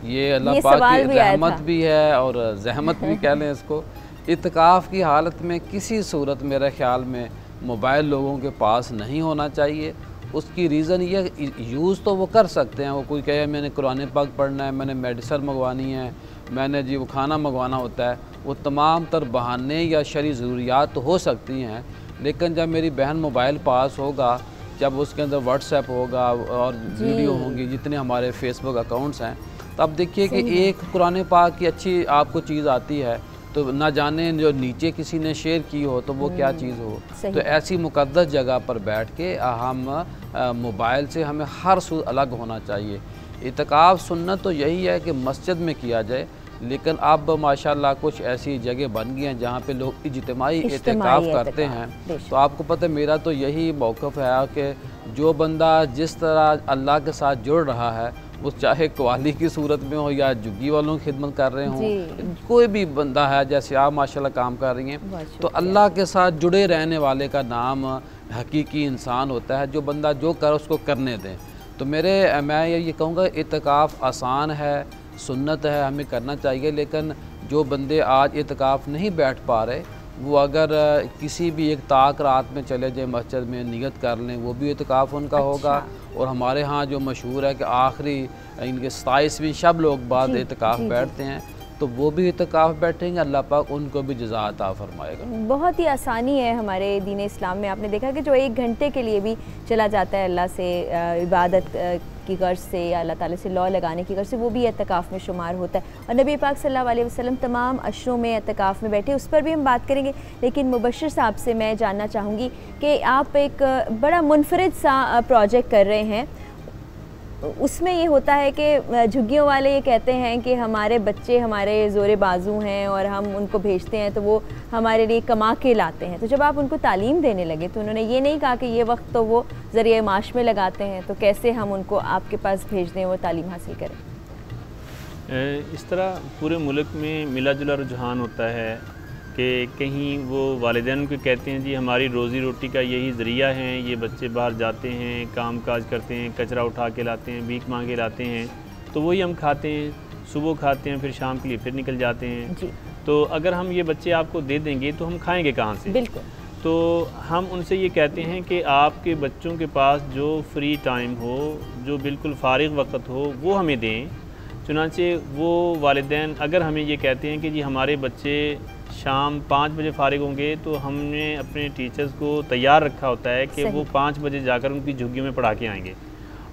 Speaker 5: ये अल्लाह पाक की रहमत भी है और जहमत भी कह लें इसको। इत्काफ़ की हालत में किसी सूरत मेरे ख़्याल में मोबाइल लोगों के पास नहीं होना चाहिए। उसकी रीज़न ये, यूज़ तो वो कर सकते हैं, वो कोई कहे मैंने कुरान पाक पढ़ना है, मैंने मेडिसिन मंगवानी है, मैंने जी वो खाना मंगवाना होता है, वो तमाम तर बहाने या शरई ज़रूरियात तो हो सकती हैं, लेकिन जब मेरी बहन मोबाइल पास होगा, जब उसके अंदर व्हाट्सएप होगा और वीडियो होंगी, जितने हमारे फेसबुक अकाउंट्स हैं, तो अब देखिए कि एक कुरान पाक की अच्छी आपको चीज़ आती है तो ना जाने जो नीचे किसी ने शेयर की हो तो वो क्या चीज़ हो। तो ऐसी मुक़द्दस जगह पर बैठ के हम मोबाइल से हमें हर सूरत अलग होना चाहिए। इत्काफ़ सुन्नत तो यही है कि मस्जिद में किया जाए, लेकिन अब माशाल्लाह कुछ ऐसी जगह बन गई हैं जहाँ पे लोग इज्तिमाई इत्काफ़ करते हैं। तो आपको पता है मेरा तो यही मौक़िफ़ है कि जो बंदा जिस तरह अल्लाह के साथ जुड़ रहा है, वो चाहे कवाली की सूरत में हो या झुग्गी वालों की खिदमत कर रहे हों, कोई भी बंदा है, जैसे आप माशाल्लाह काम कर रही हैं, तो अल्लाह के साथ जुड़े रहने वाले का नाम हकीकी इंसान होता है। जो बंदा जो कर उसको करने दें। तो मैं ये कहूँगा इत्काफ़ आसान है, सुन्नत है, हमें करना चाहिए। लेकिन जो बंदे आज इत्काफ़ नहीं बैठ पा रहे, वो अगर किसी भी एक ताक रात में चले जाए मस्जिद में नियत कर लें, वो भी इत्काफ़ उनका होगा। और हमारे यहाँ जो मशहूर है कि आखिरी इनके 27वीं शब लोग बाद इत्काफ़ बैठते हैं, तो वो भी इत्काफ़ बैठेंगे, अल्लाह पाक उनको भी जज़ा अता फरमाएगा।
Speaker 1: बहुत ही आसानी है हमारे दीन इस्लाम में। आपने देखा कि जो 1 घंटे के लिए भी चला जाता है अल्लाह से इबादत की गर्ज से या अल्लाह ताला से लौ लगाने की गर्ज से, वो भी इत्काफ़ में शुमार होता है। और नबी पाक सल्लल्लाहु अलैहि वसल्लम तमाम अशरों में इत्काफ़ में बैठे, उस पर भी हम बात करेंगे। लेकिन मुबश्शिर साहब से मैं जानना चाहूँगी कि आप एक बड़ा मुनफरिद सा प्रोजेक्ट कर रहे हैं। उसमें ये होता है कि झुग्गियों वाले ये कहते हैं कि हमारे बच्चे हमारे ज़ोरे बाजू हैं और हम उनको भेजते हैं तो वो हमारे लिए कमा के लाते हैं। तो जब आप उनको तालीम देने लगे तो उन्होंने ये नहीं कहा कि ये वक्त तो वो ज़रिए माश में लगाते हैं, तो कैसे हम उनको आपके पास भेज दें, वो तालीम हासिल करें?
Speaker 6: इस तरह पूरे मुल्क में मिला जुला रुझान होता है कि कहीं वो वालिदैन को कहते हैं जी हमारी रोज़ी रोटी का यही ज़रिया है, ये बच्चे बाहर जाते हैं, काम काज करते हैं, कचरा उठा के लाते हैं, भीख मांगे लाते हैं, तो वही हम खाते हैं, सुबह खाते हैं, फिर शाम के लिए फिर निकल जाते हैं जी। तो अगर हम ये बच्चे आपको दे देंगे तो हम खाएंगे कहाँ से? बिल्कुल। तो हम उनसे ये कहते हैं कि आपके बच्चों के पास जो फ्री टाइम हो, जो बिल्कुल फारिग वक्त हो, वो हमें दें। चुनांचे वो वालिदैन अगर हमें ये कहते हैं कि जी हमारे बच्चे शाम 5 बजे फारिग होंगे, तो हमने अपने टीचर्स को तैयार रखा होता है कि वो 5 बजे जाकर उनकी झुग्गियों में पढ़ा के आएंगे।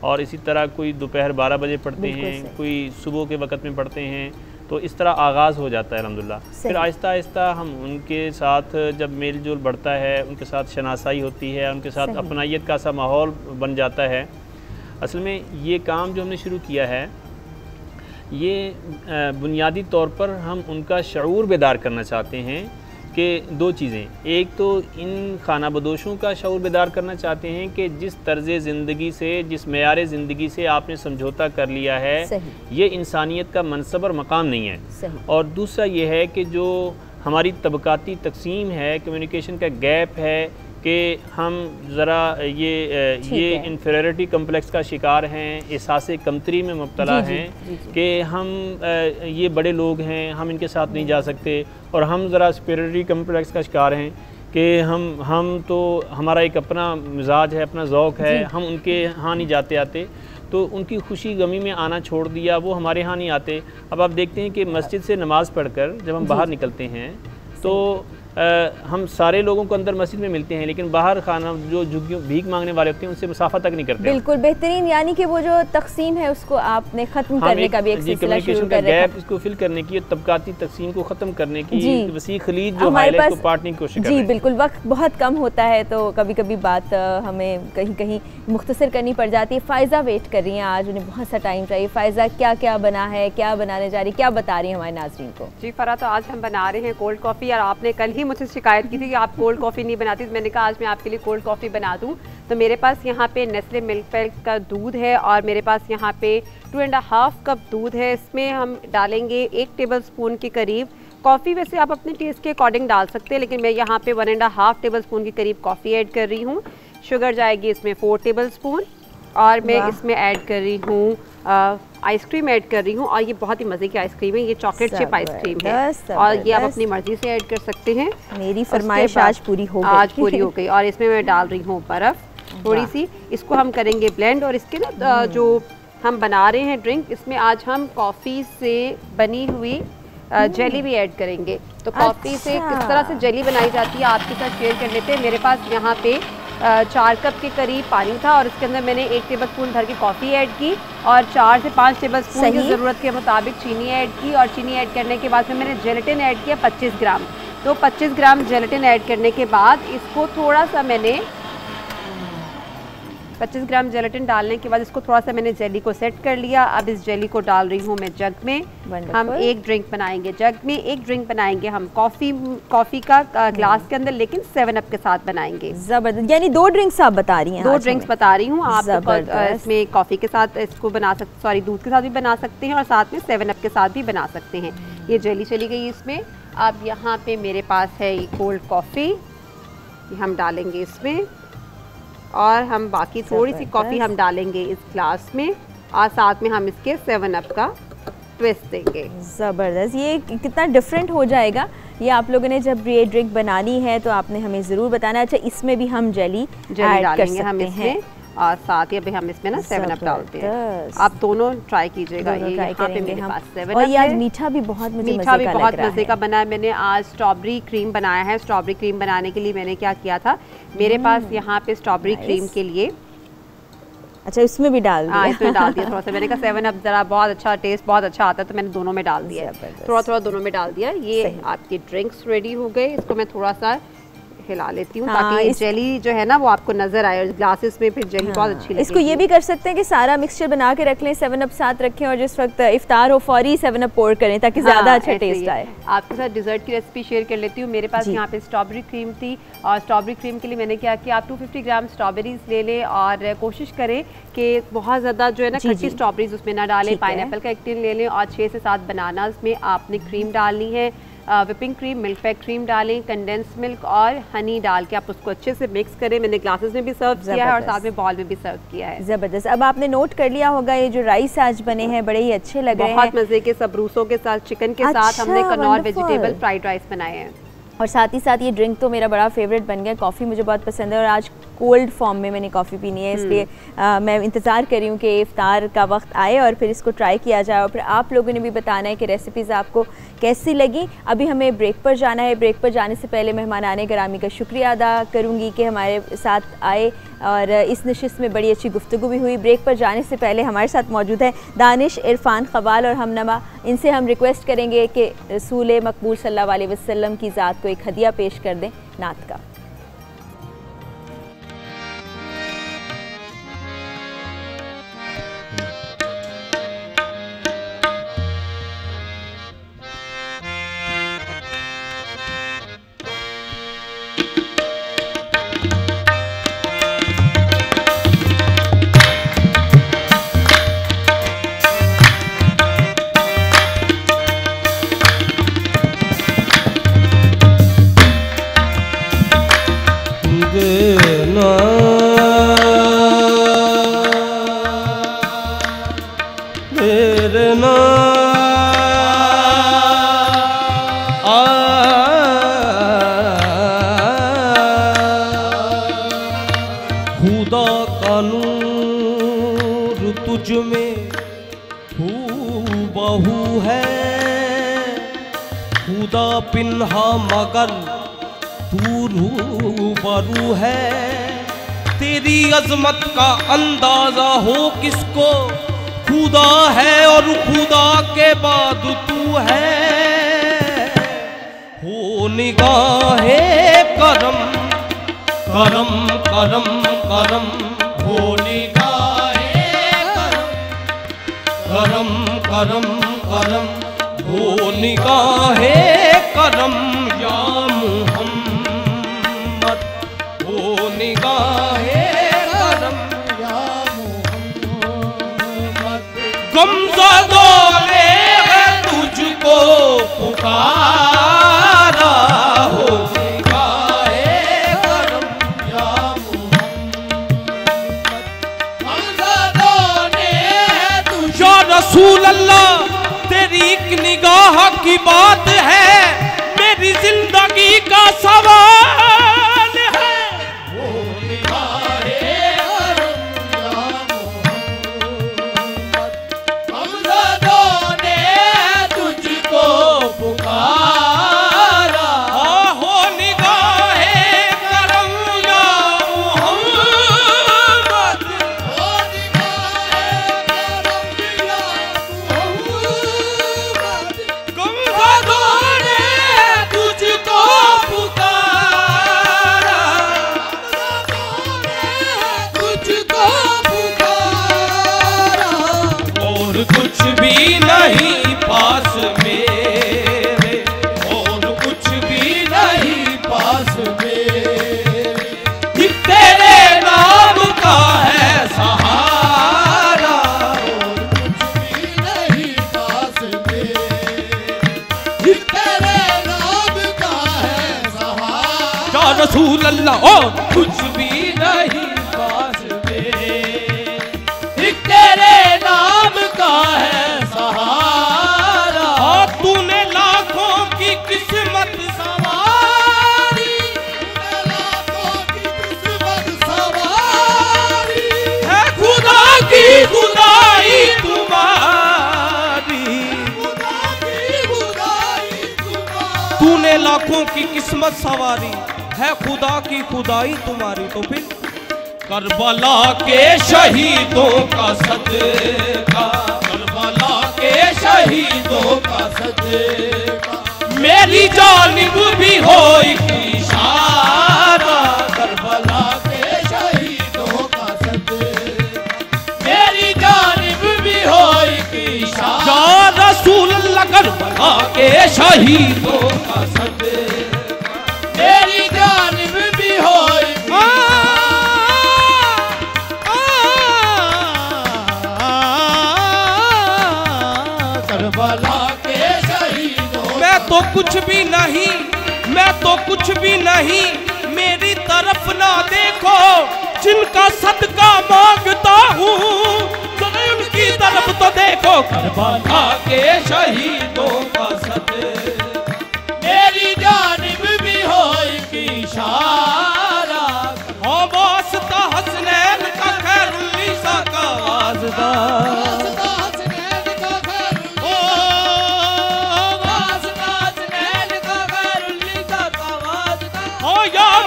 Speaker 6: और इसी तरह कोई दोपहर 12 बजे पढ़ते हैं, कोई सुबह के वक़्त में पढ़ते हैं। तो इस तरह आगाज़ हो जाता है अल्हम्दुलिल्लाह। फिर आहिस्ता आहिस्ता हम उनके साथ जब मेल जोल बढ़ता है, उनके साथ शनासाई होती है, उनके साथ अपनायत का सा माहौल बन जाता है। असल में ये काम जो हमने शुरू किया है, ये बुनियादी तौर पर हम उनका शऊर बेदार करना चाहते हैं कि 2 चीज़ें। एक तो इन खाना बदोशों का शऊर बेदार करना चाहते हैं कि जिस तर्ज़ ज़िंदगी से, जिस मेयार ज़िंदगी से आपने समझौता कर लिया है, ये इंसानियत का मनसब और मकाम नहीं है। और दूसरा ये है कि जो हमारी तबकाती तकसीम है, कम्युनिकेशन का गैप है, कि हम ज़रा ये इन्फीरियरिटी कम्प्लेक्स का शिकार हैं, एहसास कमतरी में मुब्तला हैं कि हम ये बड़े लोग हैं, हम इनके साथ नहीं जा सकते। और हम ज़रा सुपीरियरिटी कम्प्लेक्स का शिकार हैं कि हम तो हमारा एक अपना मिजाज है, अपना ज़ौक़ है, हम उनके यहाँ नहीं जाते आते, तो उनकी खुशी गमी में आना छोड़ दिया, वो हमारे यहाँ नहीं आते। अब आप देखते हैं कि मस्जिद से नमाज़ पढ़कर जब हम बाहर निकलते हैं तो हम सारे लोगों को अंदर मस्जिद में मिलते हैं, लेकिन बाहर खाना जो झुग्गियों भीख मांगने वाले होते हैं उनसे मुसाफा तक नहीं करते। बिल्कुल
Speaker 1: बेहतरीन, यानी कि वो जो तकसीम है उसको आपने ख़त्म करने का भी एक सिलसिला शुरू कर रहे हैं।
Speaker 6: गैप इसको फिल करने की, तबकाती तकसीम को ख़त्म करने की वसी खलीज जो हमारे पास पाटने की कोशिश कर रहे हैं।
Speaker 1: जी बिल्कुल, वक्त बहुत कम होता है तो कभी कभी बात हमें कहीं कहीं मुख्तसर करनी पड़ जाती है। फ़ायज़ा वेट कर रही हैं, आज उन्हें बहुत सा टाइम चाहिए। फ़ायज़ा क्या क्या बना है, क्या बनाने जा रही, क्या बता रही है हमारे नाज़रीन को?
Speaker 3: जी फ़रा, तो आज हम बना रहे हैं कोल्ड कॉफ़ी। और आपने कल ही मुझसे शिकायत की थी कि आप कोल्ड कॉफ़ी नहीं बनाती, तो मैंने कहा आज मैं आपके लिए कोल्ड कॉफ़ी बना दूं। तो मेरे पास यहाँ पे नेस्ले मिल्क पैक का दूध है और मेरे पास यहाँ पे 2.5 कप दूध है। इसमें हम डालेंगे 1 टेबलस्पून के करीब कॉफ़ी। वैसे आप अपने टेस्ट के अकॉर्डिंग डाल सकते हैं, लेकिन मैं यहाँ पे 1.5 टेबलस्पून के करीब कॉफ़ी ऐड कर रही हूँ। शुगर जाएगी इसमें 4 टेबलस्पून और मैं इसमें ऐड कर रही हूँ आइसक्रीम ऐड कर रही हूँ। और ये बहुत ही मज़े की आइसक्रीम है, ये चॉकलेट चिप आइसक्रीम है और ये आप अपनी मर्जी से ऐड कर सकते हैं।
Speaker 1: मेरी फरमाइश आज पूरी हो गई।
Speaker 3: आज पूरी हो गई। और इसमें मैं डाल रही हूँ बर्फ़ थोड़ी सी। इसको हम करेंगे ब्लेंड। और इसके ना जो हम बना रहे हैं ड्रिंक, इसमें आज हम कॉफ़ी से बनी हुई जेली भी ऐड करेंगे। तो कॉफ़ी से किस तरह से जेली बनाई जाती है आपके साथ शेयर कर लेते हैं। मेरे पास यहाँ पे 4 कप के करीब पानी था और इसके अंदर मैंने 1 टेबलस्पून भर के कॉफ़ी ऐड की और 4 से 5 टेबलस्पून की ज़रूरत के मुताबिक चीनी ऐड की। और चीनी ऐड करने के बाद फिर मैंने जेलेटिन ऐड किया 25 ग्राम। तो 25 ग्राम जेलेटिन ऐड करने के बाद इसको थोड़ा सा मैंने 25 ग्राम जेलेटिन डालने के बाद इसको थोड़ा सा मैंने जेली को सेट कर लिया। अब इस जेली को डाल रही हूँ मैं जग में। हम एक ड्रिंक बनाएंगे जग में, एक ड्रिंक बनाएंगे हम कॉफ़ी का ग्लास के अंदर, लेकिन 7 अप के साथ बनाएंगे।
Speaker 1: जबरदस्त, यानी 2 ड्रिंक्स आप बता रही हैं?
Speaker 3: 2 ड्रिंक्स बता रही हूँ। आप इसमें कॉफ़ी के साथ इसको बना सकते, सॉरी दूध के साथ भी बना सकते हैं और साथ में 7 अप के साथ भी बना सकते हैं। ये जेली चली गई इसमें। अब यहाँ पे मेरे पास है ये कोल्ड कॉफ़ी, ये हम डालेंगे इसमें, और हम बाकी थोड़ी सी कॉफ़ी हम डालेंगे इस ग्लास में, और साथ में हम इसके 7 अप का ट्विस्ट देंगे।
Speaker 1: ज़बरदस्त, ये कितना डिफरेंट हो जाएगा। ये आप लोगों ने जब ये ड्रिंक बनानी है तो आपने हमें ज़रूर बताना। अच्छा, इसमें भी हम जेली ऐड कर सकते हैं,
Speaker 3: और साथ ही अभी हम इसमें ना 7 अप डालते हैं। आप दोनों ट्राई कीजिएगा। ये यहाँ पे मेरे पास 7 अप
Speaker 1: और ये आज मीठा भी बहुत मज़े
Speaker 3: का बना है। मैंने आज स्ट्रॉबेरी क्रीम बनाया है। स्ट्रॉबेरी क्रीम बनाने के लिए मैंने क्या किया था, मेरे पास यहाँ पे स्ट्रॉबेरी क्रीम के लिए,
Speaker 1: अच्छा इसमें भी डाल दिया?
Speaker 3: इसमें डाल दिया थोड़ा सा। मैंने कहा 7 अप ज़रा बहुत अच्छा टेस्ट बहुत अच्छा आता है, तो मैंने दोनों में डाल दिया, थोड़ा दोनों में डाल दिया। ये आपकी ड्रिंक्स रेडी हो गए। इसको मैं थोड़ा सा हिला लेती हूँ ताकि ये जेली जो है ना वो आपको नजर आए, और ग्लासेस में फिर जेली बहुत अच्छी लगेगी।
Speaker 1: इसको ये भी कर सकते हैं कि सारा मिक्सचर बना के रख लें, 7 अप साथ रखें, और जिस वक्त इफ्तार हो फौरी 7 अप पोर करें ताकि ज़्यादा अच्छा टेस्ट आए।
Speaker 3: आपके साथ डिज़र्ट की रेसिपी शेयर कर लेती हूँ। मेरे पास यहाँ पे स्ट्रॉबेरी क्रीम थी, और स्ट्रॉबेरी क्रीम के लिए मैंने क्या किया, आप 250 ग्राम स्ट्रॉबेरीज ले लें, और कोशिश करें कि बहुत ज़्यादा जो है ना खट्टी स्ट्रॉबेरीज उसमें ना डालें। पाइनएप्पल का एक टिन ले लें, और 6 से 7 बनानास में आपने क्रीम डालनी है। Whipping cream, milk pack cream डालें, कंडेंस मिल्क और हनी डाल के आप उसको अच्छे से मिक्स करें। मैंने ग्लासेस में भी सर्व किया है और साथ में बॉल में भी सर्व किया है।
Speaker 1: ज़बरदस्त। अब आपने नोट कर लिया होगा ये जो राइस आज बने हैं बड़े ही अच्छे लग रहे हैं,
Speaker 3: बहुत मज़े के सबरूसों के साथ, चिकन के साथ हमने कनौर वेजिटेबल फ्राइड राइस बनाए हैं।
Speaker 1: और साथ ही साथ ये ड्रिंक तो मेरा बड़ा फेवरेट बन गया। कॉफ़ी मुझे बहुत पसंद है और आज कोल्ड फॉर्म में मैंने कॉफ़ी पीनी है, इसलिए मैं इंतज़ार कर रही हूँ कि इफ्तार का वक्त आए और फिर इसको ट्राई किया जाए। और फिर आप लोगों ने भी बताना है कि रेसिपीज़ आपको कैसी लगी। अभी हमें ब्रेक पर जाना है। ब्रेक पर जाने से पहले मेहमानाने गिरामी का शुक्रिया अदा करूँगी कि हमारे साथ आए और इस नशिस्त में बड़ी अच्छी गुफ्तगू भी हुई। ब्रेक पर जाने से पहले हमारे साथ मौजूद है दानिश, इरफान, क़वाल और हमनमा। इनसे हम रिक्वेस्ट करेंगे कि रसूल मकबूल सल्लल्लाहु अलैहि वसल्लम की ज़ात को एक हदिया पेश कर दें, नात का।
Speaker 2: खुदा का नूर तुझ में हूबहू है, खुदा पिन्हा मगर तू रूबरू है। तेरी अजमत का अंदाजा हो किसको, खुदा है और खुदा के बाद तू है। हो निगाहे करम करम करम करम, हो निगाहे करम करम करम, हो निगाहे करम या मुहम्मद, हो निगाहे करम या मुहम्मद। गमज़दों ने है तुझको पुकारा, हो रसूल अल्लाह। तेरी एक निगाह की बात है, मेरी जिंदगी का सवाल है। वो निगाहे गमज़दों ने तुझको पुकारा, हो निगाहे करम या मुहम्मद, हो गमज़दों ने तुझको पुकारा। रसूल अल्लाह और कुछ भी नहीं पास में, तेरे नाम का है सहारा। तूने लाखों की किस्मत सवारी, लाखों की किस्मत सवारी, है खुदा की खुदाई तुम्हारी, खुदा की खुदाई तुम्हारी। तूने लाखों की किस्मत सवारी, है खुदा की खुदाई तुम्हारी। तो फिर करबला के शहीदों का सदका, करबला के शहीदों का सदका, मेरी जानिब भी हो एक इशारा। करबला के शहीदों का सदका, मेरी जानिब भी हो एक इशारा। या रसूल अल्लाह करबला के शहीदों का सदका, मेरी जानिब भी हो तो कुछ भी नहीं, मैं तो कुछ भी नहीं, मेरी तरफ ना देखो, जिनका सदका मांगता हूँ उनकी तरफ तो देखो। करबला के शहीदों का सदका, मेरी जानिब भी हो एक इशारा। हो वास्ता हसनैन का खैरुन्निसा का वास्ता,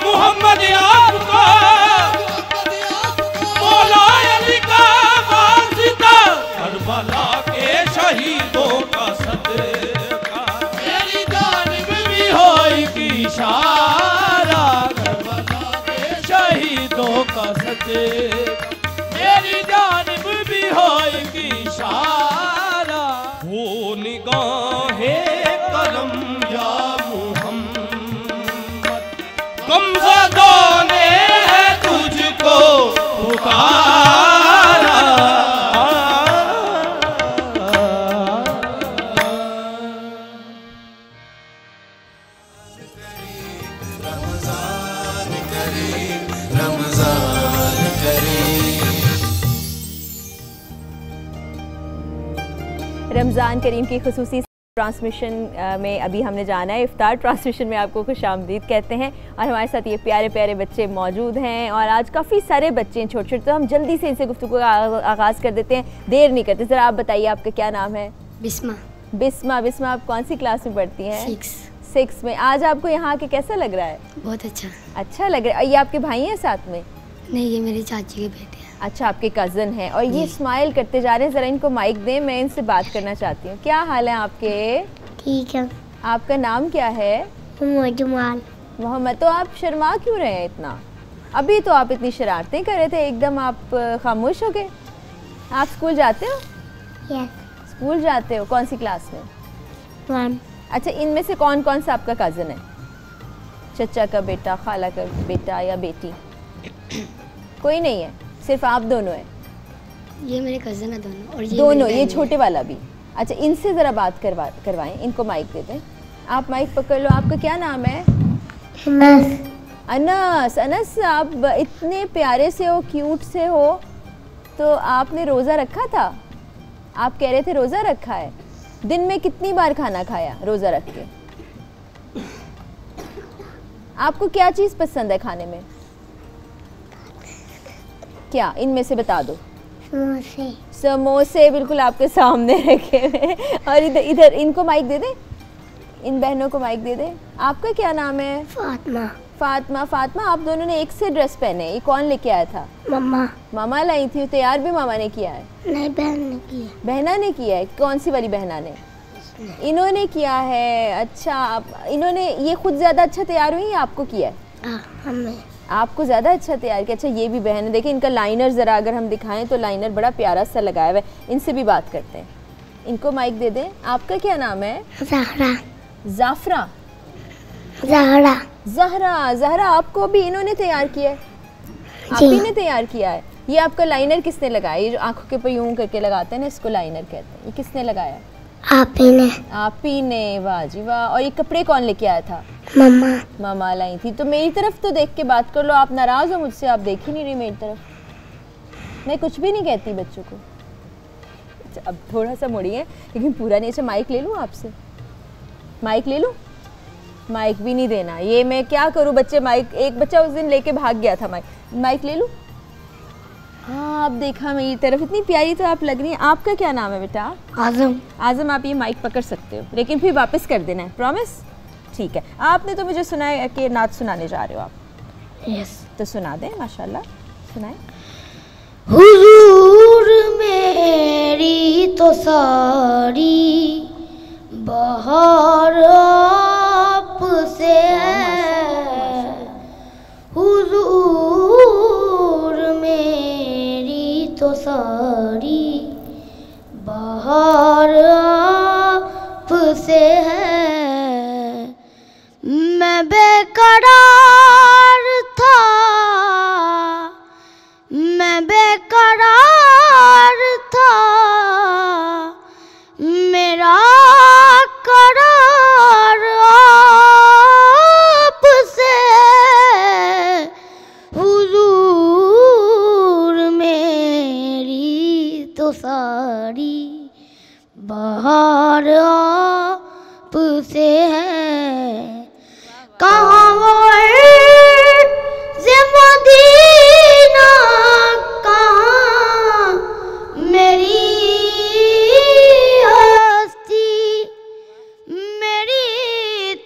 Speaker 2: मोहम्मद आपको मौला अली का वास्ता। करबला के शहीदों का सदका, मेरी जानिब भी हो एक इशारा। करबला के शहीदों का सदका, मेरी जानिब भी हो एक इशारा। हो निगाहे करम या गमज़दों ने है तुझको पुकारा।
Speaker 7: रमज़ान करीम, रमज़ान करीम।
Speaker 1: रमज़ान करीम की खुसूसी ट्रांसमिशन में अभी हमने जाना है। इफ्तार ट्रांसमिशन में आपको खुशामदीद कहते हैं और हमारे साथ ये प्यारे प्यारे बच्चे मौजूद हैं और आज काफ़ी सारे बच्चे हैं छोटे छोटे, तो हम जल्दी से इनसे गुफ्तगू का आगाज़ कर देते हैं, देर नहीं करते। ज़रा आप बताइए आपका क्या नाम है?
Speaker 8: बिस्मा।
Speaker 1: बिस्मा। बिस्मा, आप कौन सी क्लास में पढ़ती हैं? 6 में। आज आपको यहाँ आके कैसा लग रहा है?
Speaker 8: बहुत अच्छा।
Speaker 1: अच्छा लग रहा है। ये आपके भाई हैं साथ में?
Speaker 8: नहीं, ये मेरी चाची के बेटे हैं।
Speaker 1: अच्छा, आपके कज़न हैं और ये स्माइल करते जा रहे हैं। ज़रा इनको माइक दें, मैं इनसे बात करना चाहती हूँ। क्या हाल है आपके?
Speaker 8: ठीक है।
Speaker 1: आपका नाम क्या है?
Speaker 8: मोहम्मद।
Speaker 1: मोहम्मद। तो आप शर्मा क्यों रहे हैं इतना? अभी तो आप इतनी शरारतें कर रहे थे, एकदम आप खामोश हो गए। आप स्कूल जाते हो?
Speaker 8: यस।
Speaker 1: स्कूल जाते हो? कौन सी क्लास में?
Speaker 8: 1।
Speaker 1: अच्छा, इनमें से कौन कौन सा आपका कज़न है? चचा का बेटा, खाला का बेटा या बेटी? कोई नहीं है, सिर्फ आप दोनों हैं?
Speaker 8: ये मेरे कज़न है दोनों। और ये
Speaker 1: दोनों, ये छोटे वाला भी? अच्छा, इनसे ज़रा बात करवाएं, इनको माइक दे दें। आप माइक पकड़ लो। आपका क्या नाम है?
Speaker 8: अनस।
Speaker 1: अनस। अनस, आप इतने प्यारे से हो, क्यूट से हो, तो आपने रोज़ा रखा था? आप कह रहे थे रोज़ा रखा है। दिन में कितनी बार खाना खाया रोज़ा रख के? आपको क्या चीज़ पसंद है खाने में? क्या इनमें से बता दो।
Speaker 8: समोसे।
Speaker 1: समोसे बिल्कुल आपके सामने रखे हुए। और इधर इनको माइक दे दे, इन बहनों को माइक दे दे। आपका क्या नाम है?
Speaker 8: फातिमा।
Speaker 1: फातिमा। फातिमा, आप दोनों ने एक से ड्रेस पहने, ये कौन लेके आया था?
Speaker 8: मम्मा।
Speaker 1: मामा लाई थी? तैयार भी मामा ने किया है?
Speaker 8: नहीं, बहन ने किया।
Speaker 1: बहना ने किया है? कौन सी वाली बहना ने? इन्होंने किया है। अच्छा, इन्होंने ये खुद ज़्यादा अच्छा तैयार हुई या आपको किया है?
Speaker 8: हमें।
Speaker 1: आपको ज़्यादा अच्छा तैयार किया। अच्छा, ये भी बहन है, देखिए इनका लाइनर ज़रा अगर हम दिखाएं तो लाइनर बड़ा प्यारा सा लगाया हुआ है। इनसे भी बात करते हैं, इनको माइक दे दें। आपका क्या नाम है?
Speaker 8: ज़हरा।
Speaker 1: जाफरा।
Speaker 8: ज़हरा।
Speaker 1: ज़हरा। ज़हरा, आपको भी इन्होंने तैयार किया है? आप ही ने तैयार किया है? ये आपका लाइनर किसने लगाया? ये जो आंखों के ऊपर यूं करके लगाते हैं ना, इसको लाइनर कहते हैं। ये किसने लगाया?
Speaker 8: आप ही ने।
Speaker 1: आप ही ने। वाह जी वाह। और ये कपड़े कौन लेके आया था?
Speaker 8: मम्मा
Speaker 1: मामा लाई थी। तो मेरी तरफ तो देख के बात कर लो, आप नाराज़ हो मुझसे, आप देख ही नहीं रही मेरी तरफ। मैं कुछ भी नहीं कहती बच्चों को। अच्छा अब थोड़ा सा मुड़िए, लेकिन पूरा नहीं। अच्छा माइक ले लूँ आपसे, माइक ले लूँ? माइक भी नहीं देना, ये मैं क्या करूँ? बच्चे माइक, एक बच्चा उस दिन लेके भाग गया था। माइक ले लूँ? हाँ आप देखा मेरी तरफ, इतनी प्यारी तो आप लग रही हैं। आपका क्या नाम है बेटा?
Speaker 8: आजम।
Speaker 1: आजम आप ये माइक पकड़ सकते हो, लेकिन फिर वापस कर देना है, प्रॉमिस? ठीक है। आपने तो मुझे सुनाया कि नात सुनाने जा रहे हो आप।
Speaker 8: यस।
Speaker 1: तो सुना दें, माशाल्लाह सुनाएं।
Speaker 8: हुजूर मेरी तो सारी बहार आपसे है, हुजूर मेरी तो सारी बहार आपसे है। मैं बेकरार था, मैं बेकरार था, मेरा करार आपसे है, हुजूर मेरी तो सारी बहार आपसे है। कहाँ वो मदीना, कहाँ मेरी हस्ती, मेरी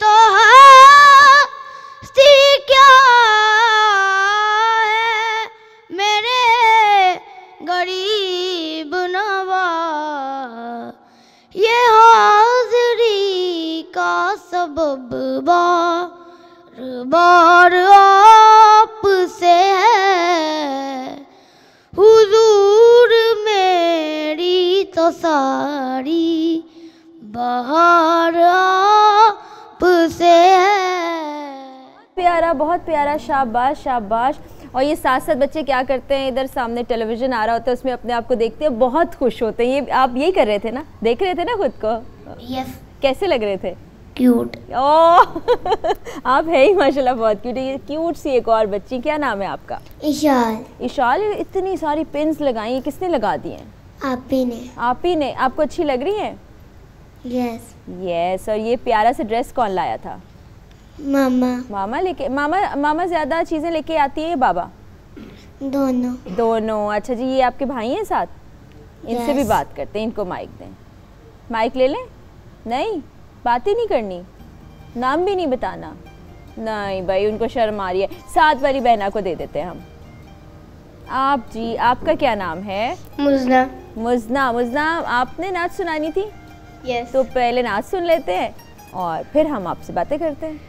Speaker 8: तो हस्ती क्या है, मेरे गरीब नवा, ये हाज़री का सबब बार आपसे है, हुजूर मेरी तो सारी बहार आपसे है।
Speaker 1: प्यारा, बहुत प्यारा, शाबाश शाबाश। और ये साथ साथ बच्चे क्या करते हैं, इधर सामने टेलीविज़न आ रहा होता है, उसमें अपने आप को देखते हैं, बहुत खुश होते हैं। ये आप यही कर रहे थे ना, देख रहे थे ना खुद को?
Speaker 8: यस।
Speaker 1: कैसे लग रहे थे?
Speaker 8: क्यूट।
Speaker 1: ओह आप है ही माशाल्लाह बहुत क्यूट। ये क्यूट सी एक और बच्ची, क्या नाम है आपका?
Speaker 8: इशाल।
Speaker 1: इशाल। इतनी सारी पिन्स लगाई, किसने लगा दी हैं?
Speaker 8: आप ही ने।
Speaker 1: आप ही ने। आपको अच्छी लग रही है?
Speaker 8: यस।
Speaker 1: यस। और ये प्यारा सा ड्रेस कौन लाया था?
Speaker 8: मामा।
Speaker 1: मामा लेके, मामा ज़्यादा चीज़ें लेके आती है, बाबा?
Speaker 8: दोनों।
Speaker 1: दोनों। अच्छा जी, ये आपके भाई हैं साथ? इनसे
Speaker 8: Yes.
Speaker 1: भी बात करते हैं, इनको माइक दें। माइक ले लें? नहीं, बात ही नहीं करनी, नाम भी नहीं बताना? नहीं भाई, उनको शर्म आ रही है। साथ वाली बहना को दे देते हैं हम। आप जी, आपका क्या नाम है?
Speaker 8: मुजना।
Speaker 1: मुजना। मुजना, आपने नाच सुनानी थी?
Speaker 8: यस।
Speaker 1: तो पहले नाच सुन लेते हैं और फिर हम आपसे बातें करते हैं।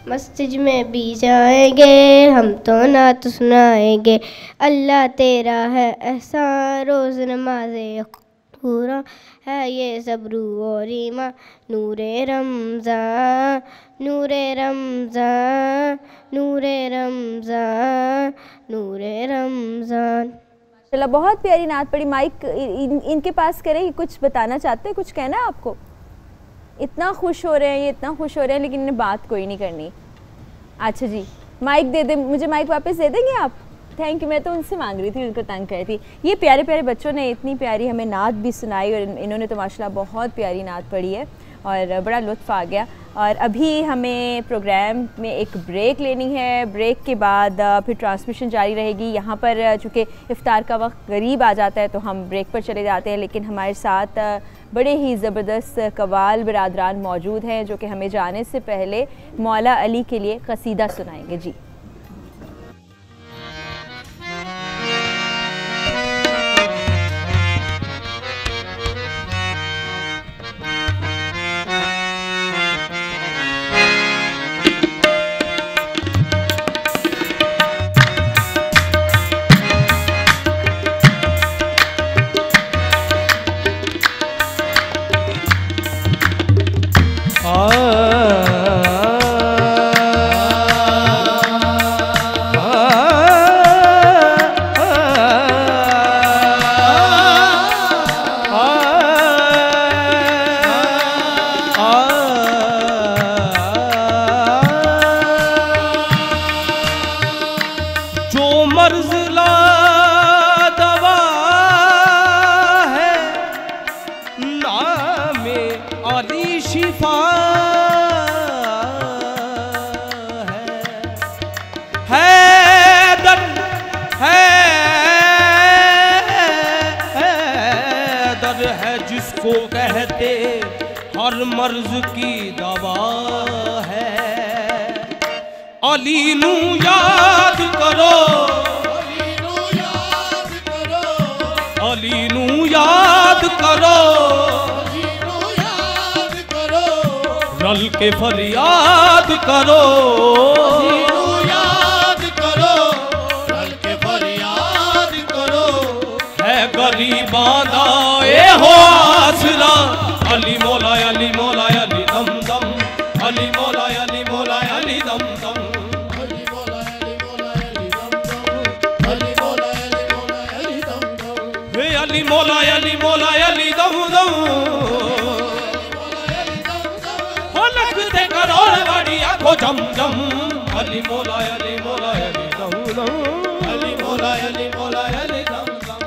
Speaker 8: मस्जिद में भी जाएंगे हम तो नात सुनाएंगे, अल्लाह तेरा है एहसान, रोज़ नमाज़े पूरा है ये ज़बरू और ईमान, नूरे रमज़ान नूरे रमज़ान नूरे रमज़ान नूरे रमज़ान।
Speaker 1: चलो, बहुत प्यारी नात पड़ी। माइक इनके पास करें, कुछ बताना चाहते हैं, कुछ कहना है आपको? इतना खुश हो रहे हैं, ये इतना खुश हो रहे हैं, लेकिन इन्हें बात कोई नहीं करनी। अच्छा जी, माइक दे दे मुझे, माइक वापस दे देंगे आप? Thank you. मैं तो उनसे मांग रही थी, उनको तंग कर रही थी। ये प्यारे प्यारे बच्चों ने इतनी प्यारी हमें नात भी सुनाई और इन्होंने तो माशाल्लाह बहुत प्यारी नात पढ़ी है और बड़ा लुत्फ़ आ गया। और अभी हमें प्रोग्राम में एक ब्रेक लेनी है। ब्रेक के बाद फिर ट्रांसमिशन जारी रहेगी। यहाँ पर चूँकि इफ़्तार का वक्त करीब आ जाता है तो हम ब्रेक पर चले जाते हैं, लेकिन हमारे साथ बड़े ही ज़बरदस्त कवाल बिरादरान मौजूद हैं जो कि हमें जाने से पहले मौला अली के लिए क़सीदा सुनाएंगे। जी
Speaker 2: शिफा है दर है जिसको कहते हर मर्ज की दवा है। अली नू याद करो, अली नू याद करो, रल के फरियाद करो, गरीबादा ए हो आसरा। अली मौला अली मौला अली दम दम, अली मौला अली मौला अली दम दम, अली मौला अली मौला अली दम दम, अली मौला अली मौला अली दम दम, हे अली मौला अली मौला अली दम दम, हो लगते करोड़ वाड़ी आंखों जम जम। अली मौला अली मौला अली दम दम, अली मौला अली मौला अली दम दम,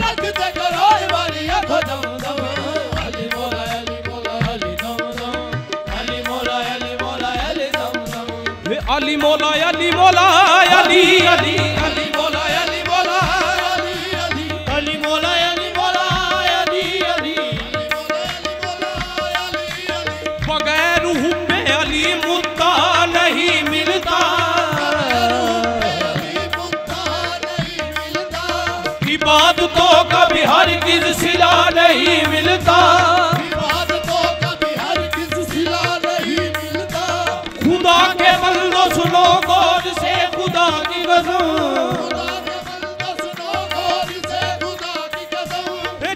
Speaker 2: लगते करोड़ वाली आंखों जम जम। अली मौला अली मौला अली दम दम, अली मौला अली मौला अली दम दम, हे अली मौला अली मौला अली अली, अली मौला अली मौला अली अली, अली मौला अली मौला अली अली, बगैर हुब्बे अली मुद्दा नहीं मिलता, इबादतों का भी हर किस सिला नहीं मिलता, इबादतों का भी हर किस सिला नहीं मिलता। खुदा के बंदो सुनो गौर से खुदा की कसम,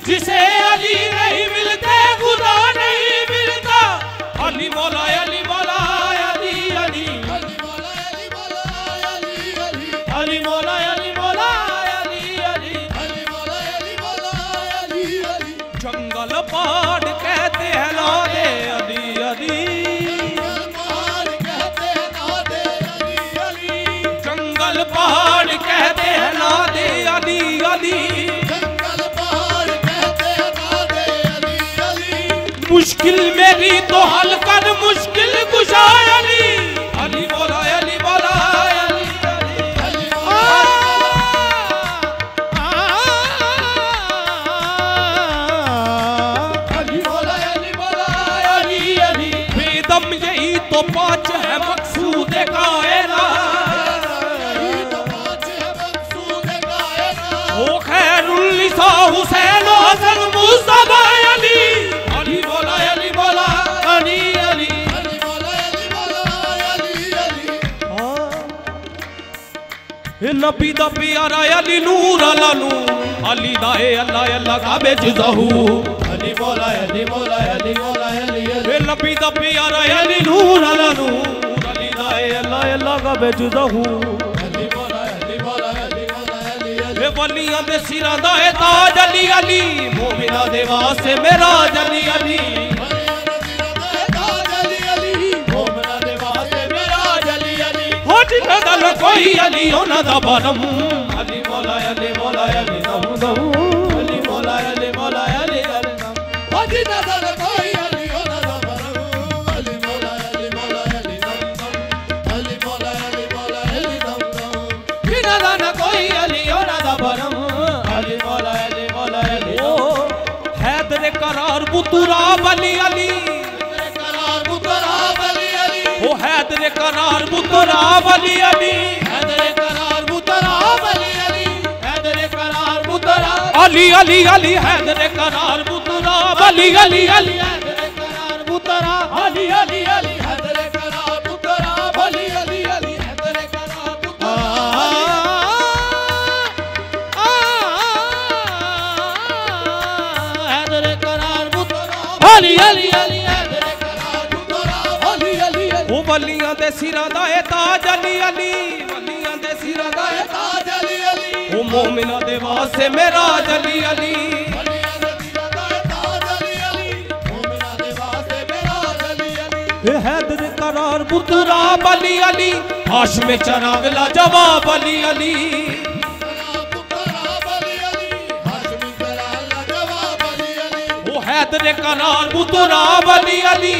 Speaker 2: जिसे अली नहीं मिलते खुदा नहीं मिलता। अली मौला अली मौला अली अली, अली मौला अली मौला अली अली, अली मौला अली मौला अली अली, अली मौला अली मौला अली अली। जंगल पहाड़ कहते हैं नादे अली अली, जंगल पहाड़ कहते हैं नादे अली अली, जंगल पहाड़ कहते हैं नादे अली अली। मुश्किल मेरी तो हल कर मुश्किल कुशा अली, अली मौला अली मौला अली अली, अली मौला अली मौला अली अली। बेदम यही तो पाँच है मकसूद कायनात, ओ खैरुल्निसा हुसैन हसन मुस्तफा अली, अली मौला अली मौला अली अली, अली मौला अली मौला अली अली। हे नबी दा प्यारा अली नूर अला नूर, अली दाए अल्लाह अल्लाह का बेजुज़हू, अली मौला अली मौला अली मौला अली अली। हे नबी दा प्यारा अली नूर अला नूर, अली दाए अल्लाह अल्लाह का बेजुज़हू, अली मौला अली मौला अली मौला अली अली। वलियां दे सिरां दा है ताज अली अली, मोमिना दे वास्ते मेरा अली अली, हो जिन्ना दा कोई अली उन्हां दा बरम। अली मौला अली मौला अली दम दम, अली मौला अली मौला अली अली दम, हो जिन्ना दा कोई अली उन्हां दा बरम। अली मौला अली मौला अली दम दम, अली मौला अली मौला अली दम दम, जिन्ना दा कोई अली उन्हां दा बरम। अली मौला अली मौला अली, ओ हैदर करार बुतरा अली अली, ओ हैदर करार बुतरा अली अली, हैदर करार बुतरा अली अली, हैदर करार बुतरा अली अली अली, हैदर करार बुतरा अली अली अली, हैदर करार बुतरा अली अली अली, हैदर करार बुतरा अली अली अली, हैदर करार बुतरा हैदर करार बुतरा अली अली अली, ओ वलियां दे सिरां दा है ताज अली अली, वलियां दे सिरां दा है ताज अली अली, ओ मोमिना दे वास्ते मेरा अली अली, वलियां दे सिरां दा है ताज अली अली, मोमिना दे वास्ते मेरा अली अली। हे हैदर करार बुतरा अली अली, हाशम चराग ला जवाब अली अली, ओ हैदर करार बुतरा अली अली,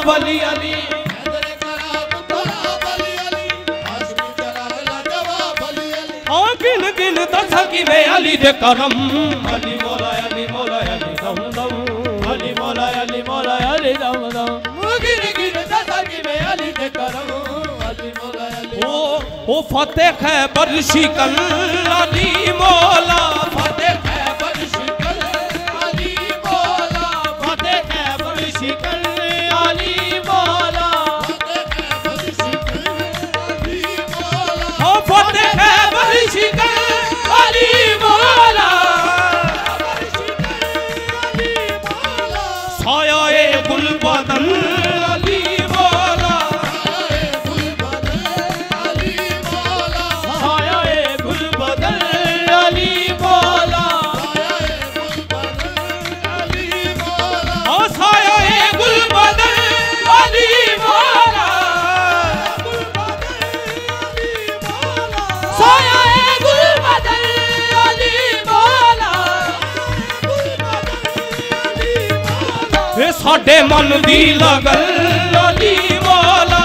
Speaker 2: अली अली गिन गिन दस की वे अली दे करम अली मौला अली दम दम अली मौला अली दम दम गिन गिन दस की वे अली दे करम अली मौला अली ओ फतेह खैबर शिकल अली मौला फतेह खैबर शिकल अली मौला फतेह खैबर शिकल अली मौला फतेह खैबर शिकल अली मौला साया गुल बदन अली मौला साया गुल बदन अली मौला साया गुल बदन अली मौला साया गुल बदन अली मौला वे साडे मन दी लगन अली मौला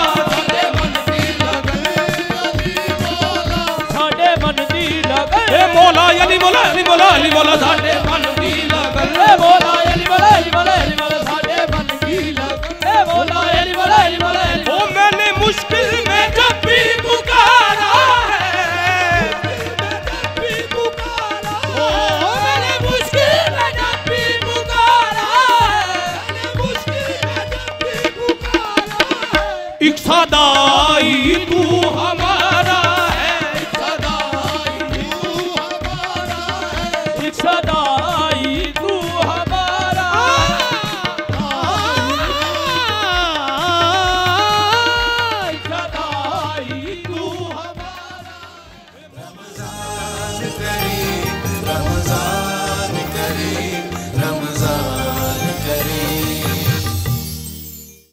Speaker 2: साडे मन दी लगन ए मौला अली मौला अली मौला अली मौला साडे मन दी लगन ए मौला अली मौला अली मौला अली मौला साडे मन दी लगन ए मौला अली मौला अली मौला ओ मैंने मुश्किल में जब भी पुकारा है ओ मैंने मुश्किल में जब भी पुकारा एक सदाई तू हमारा है एक सदाई तू हमारा एक सदाई तू हमारा
Speaker 7: रमजान करीम